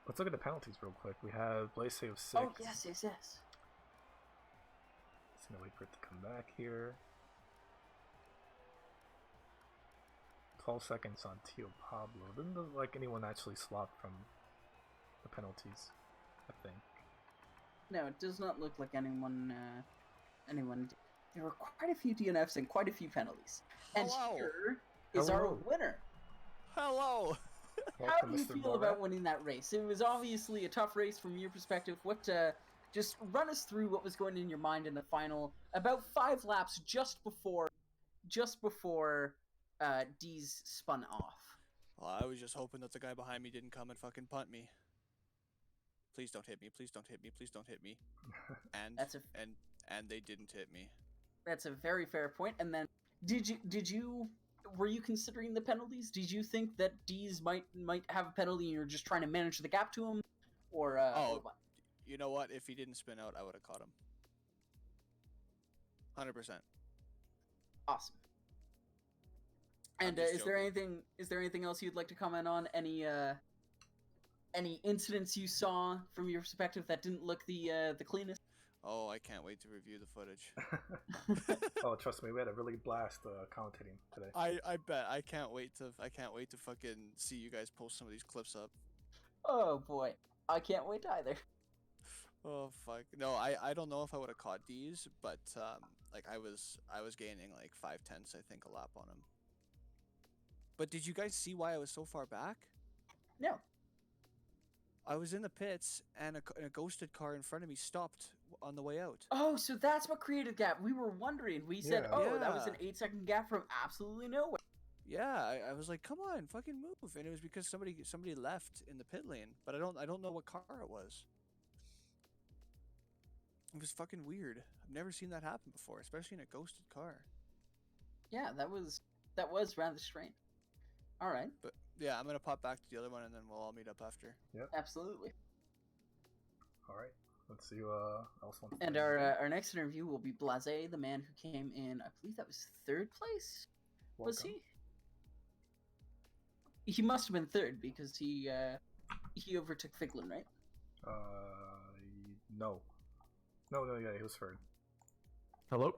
Let's look at the penalties real quick. We have Blaze with 6. Oh, yes. Just gonna wait for it to come back here. 12 seconds on Tio Pablo. Doesn't look like anyone actually swapped from the penalties, I think. No, it does not look like anyone. There were quite a few DNFs and quite a few penalties. And here is our winner. Hello. How do you feel about winning that race? It was obviously a tough race from your perspective. Just run us through what was going in your mind in the final, about 5 laps just before D's spun off. Well, I was just hoping that the guy behind me didn't come and fucking punt me. Please don't hit me. Please don't hit me. Please don't hit me. And That's a and they didn't hit me. That's a very fair point. And then, were you considering the penalties? Did you think that D's might have a penalty and you're just trying to manage the gap to him, or or what? You know what? If he didn't spin out, I would have caught him. 100%. Awesome. I'm And just is there joking. anything else you'd like to comment on? Any incidents you saw from your perspective that didn't look the cleanest? Oh, I can't wait to review the footage. Oh, trust me, we had a really blast commentating today. I bet. I can't wait to fucking see you guys post some of these clips up. Oh boy, I can't wait either. Oh fuck. No, I don't know if I would have caught D's, but like I was gaining like 5/10, I think, a lap on him. But did you guys see why I was so far back? No. I was in the pits and a ghosted car in front of me stopped on the way out. Oh, so that's what created gap. We were wondering. We said, Yeah. "Oh, that was an Yeah. 8-second gap from absolutely nowhere." Yeah, I was like, come on, fucking move, and it was because somebody left in the pit lane, but I don't know what car it was. It was fucking weird. I've never seen that happen before, especially in a ghosted car. Yeah, that was rather strange. All right, But yeah, I'm gonna pop back to the other one, and then we'll all meet up after. absolutely. All right, let's see who else wants. And to our next interview will be Blase, the man who came in, I believe that was 3rd place. Was Welcome. he? He must have been 3rd because he overtook Figlin, right? No, yeah, he was third. Hello.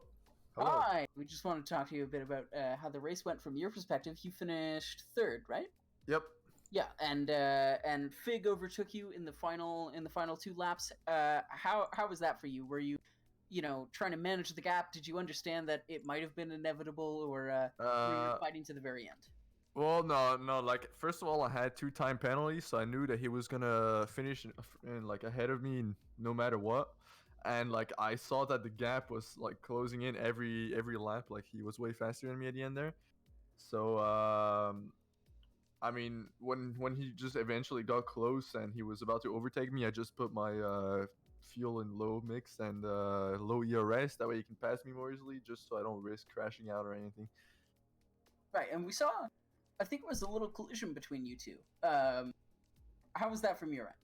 Hello. Hi. We just want to talk to you a bit about how the race went from your perspective. You finished 3rd, right? Yep. Yeah, and Fig overtook you in the final 2 laps. How was that for you? Were you, trying to manage the gap? Did you understand that it might have been inevitable, or were you fighting to the very end? Well, no. Like, first of all, I had 2 time penalties, so I knew that he was gonna finish in like ahead of me no matter what. And like, I saw that the gap was like closing in every lap. Like, he was way faster than me at the end there. So I mean, when he just eventually got close and he was about to overtake me, I just put my fuel in low mix and low ERS. That way he can pass me more easily, just so I don't risk crashing out or anything. Right, and we saw, I think it was a little collision between you two. How was that from your end?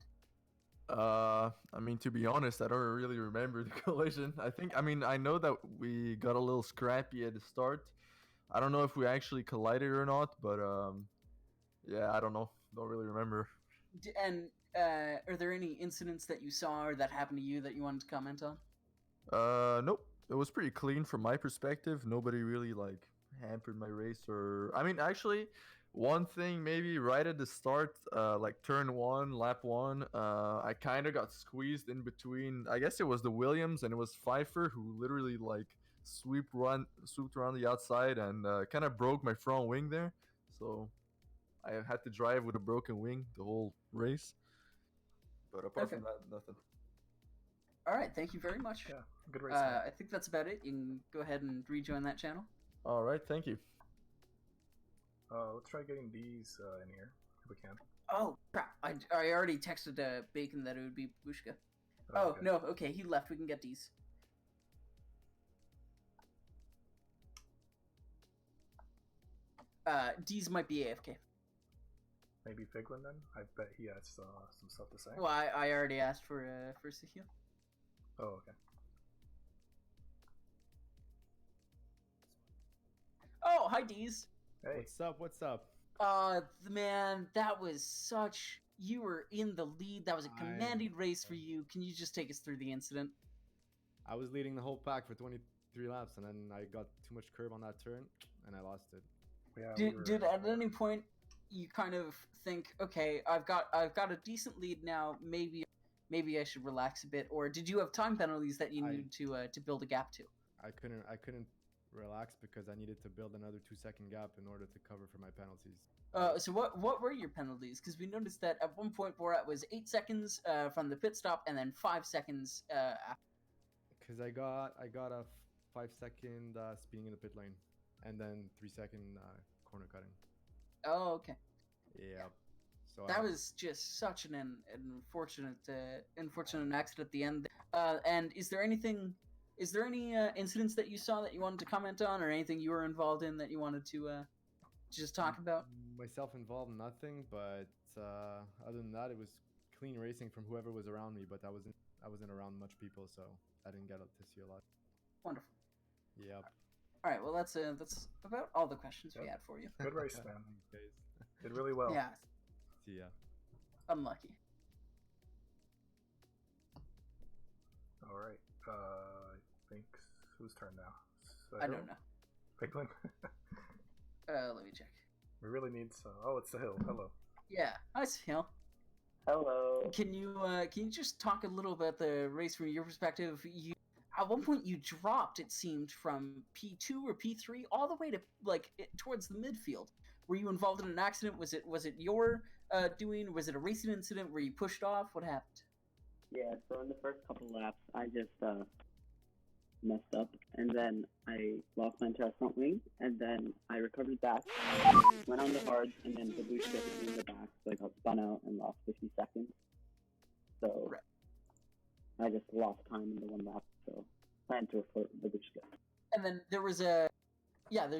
I mean, to be honest, I don't really remember the collision. I know that we got a little scrappy at the start. I don't know if we actually collided or not, but yeah, I don't know. Don't really remember. And are there any incidents that you saw or that happened to you that you wanted to comment on? Nope. It was pretty clean from my perspective. Nobody really like hampered my race, or I mean, actually, one thing maybe right at the start, like turn 1, lap 1, I kind of got squeezed in between. I guess it was the Williams and it was Pfeiffer who literally like swooped around the outside and kind of broke my front wing there. So I had to drive with a broken wing the whole race. But apart Okay. from that, nothing. All right, thank you very much. Yeah, good race. man. I think that's about it. You can go ahead and rejoin that channel. All right, thank you. Let's try getting these in here if we can. Oh, crap. I already texted Bacon that it would be Babushka. Oh, Okay. no, okay, he left. We can get these. D's might be AFK. Maybe Figlin then. I bet he has some stuff to say. Well, I already asked for Sahil. Oh, okay. Oh, hi, D's. Hey. What's up? What's up? Man, that was such... You were in the lead. That was a commanding race for you. Can you just take us through the incident? I was leading the whole pack for 23 laps, and then I got too much curb on that turn, and I lost it. Yeah. Did at any point you kind of think, okay, I've got a decent lead now. Maybe I should relax a bit, or did you have time penalties that you needed to build a gap to? I couldn't relax because I needed to build another 2-second gap in order to cover for my penalties. So what were your penalties? Because we noticed that at one point Borat was 8 seconds from the pit stop, and then 5 seconds after. Because I got a 5-second speeding in the pit lane, and then 3-second corner cutting. Oh, okay. Yeah. So That was just such an unfortunate accident at the end. And is there any incidents that you saw that you wanted to comment on, or anything you were involved in that you wanted to just talk about? myself involved, nothing. But other than that, it was clean racing from whoever was around me. But I wasn't around much people, so I didn't get to see a lot. Wonderful. Yep. All right. Well, that's about all the questions we had for you. Good race, man. Thanks, guys. Did really well. Yeah. See ya. Unlucky. All right. I think whose turn now? I don't know. Piglin. Let me check. We really need some. Oh, it's the hill. Hello. Yeah. Hi, Hill. Hello. Can you just talk a little about the race from your perspective? At one point you dropped, it seemed, from P2 or P3 all the way to towards the midfield. Were you involved in an accident? Was it your doing? Was it a racing incident where you pushed off? What happened? Yeah, so in the first couple laps, I just messed up, and then I lost my entire front wing, and then I recovered back, went on the hards, and then the boost hit me in the back, so I got spun out and lost 50 seconds. So I just lost time in the one lap, so I had to report the boost. And then there's a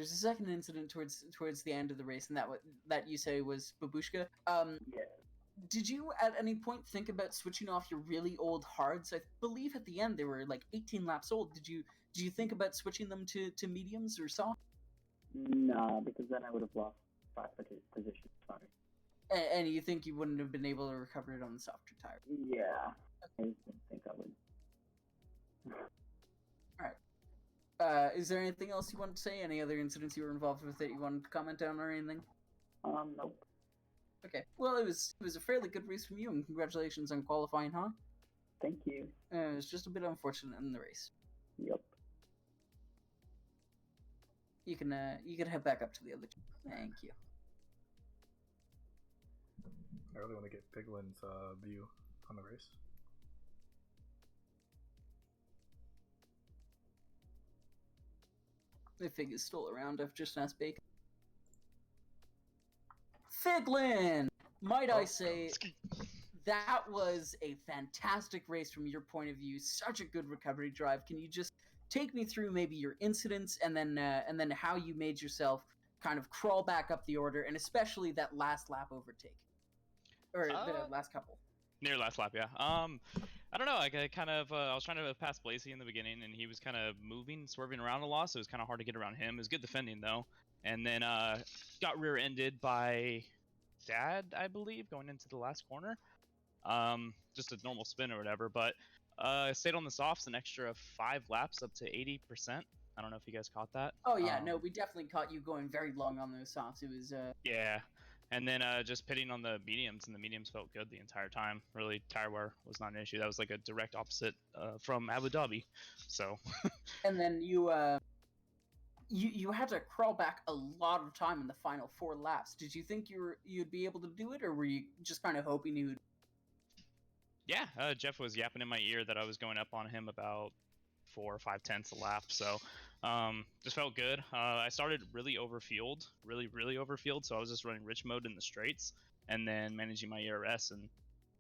second incident towards the end of the race, and that you say was Babushka. Yeah. Did you at any point think about switching off your really old hards? I believe at the end they were like 18 laps old. Did you think about switching them to mediums or soft? Nah, because then I would have lost 5 positions. Sorry. And you think you wouldn't have been able to recover it on the softer tire? Yeah, I didn't think I would. Alright. Is there anything else you want to say? Any other incidents you were involved with that you wanted to comment on or anything? Nope. Okay. Well, it was a fairly good race from you, and congratulations on qualifying, huh? Thank you. It was just a bit unfortunate in the race. Yep. You can head back up to the other team. Thank you. I really want to get Piglin's view on the race. The Fig is still around. I've just asked Bacon. Figlin! Might I say, that was a fantastic race from your point of view. Such a good recovery drive. Can you just take me through maybe your incidents and then how you made yourself kind of crawl back up the order, and especially that last lap overtake, or the last couple? Near last lap, yeah. I don't know. I kind of I was trying to pass Blazy in the beginning, and he was kind of moving, swerving around a lot, so it was kind of hard to get around him. It was good defending though, and then got rear-ended by Dad, I believe, going into the last corner. Just a normal spin or whatever, but stayed on the softs an extra 5 laps up to 80%. I don't know if you guys caught that. Oh yeah, no, we definitely caught you going very long on those softs. It was yeah. And then just pitting on the mediums, and the mediums felt good the entire time. Really, tire wear was not an issue. That was like a direct opposite from Abu Dhabi. So. And then you had to crawl back a lot of time in the final 4 laps. Did you think you'd be able to do it, or were you just kind of hoping you'd? Yeah, Jeff was yapping in my ear that I was going up on him about 4 or 5 tenths a lap. So just felt good. I started really overfueled, really overfueled. So I was just running rich mode in the straights and then managing my ERS, and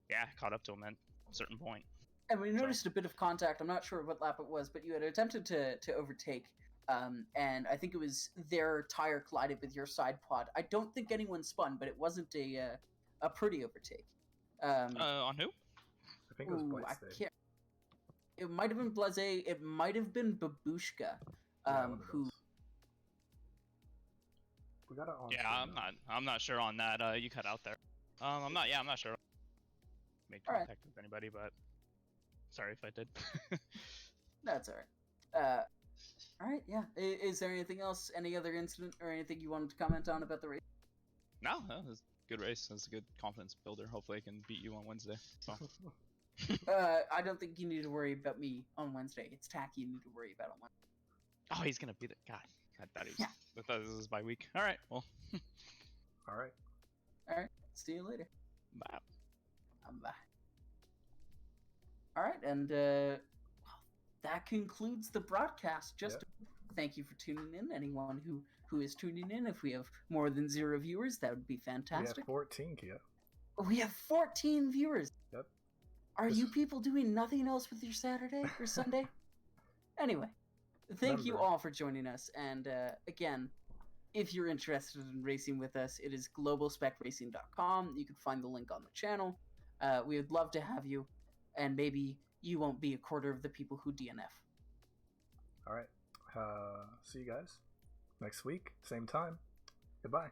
yeah, caught up to him at a certain point. And we noticed a bit of contact. I'm not sure what lap it was, but you had attempted to overtake. And I think it was their tire collided with your side pod. I don't think anyone spun, but it wasn't a pretty overtake. On who? I think it was Blaze. It might have been Blaze. It might have been Babushka. Who? We got it on. Yeah, I'm not sure on that. You cut out there. I'm not sure. Made contact with anybody, but sorry if I did. That's all right. All right, yeah. Is there anything else? Any other incident or anything you wanted to comment on about the race? No, it was a good race. It was a good confidence builder. Hopefully I can beat you on Wednesday. So. I don't think you need to worry about me on Wednesday. It's Tacky you need to worry about on Wednesday. Oh, he's going to beat it. God, I thought this was by week. All right, well. All right. All right, see you later. Bye. Bye. All right, and that concludes the broadcast. Thank you for tuning in. Anyone who who is tuning in. If we have more than 0 viewers, that would be We fantastic. have 14, Kia. We have 14 viewers. Yep. Are This- you people doing nothing else with your Saturday or Sunday? Anyway, thank you Remember- all for joining us. And again, if you're interested in racing with us, it is globalspecracing.com. You can find the link on the channel. We would love to have you, and maybe you won't be a quarter of the people who DNF. All right. See you guys next week, same time. Goodbye.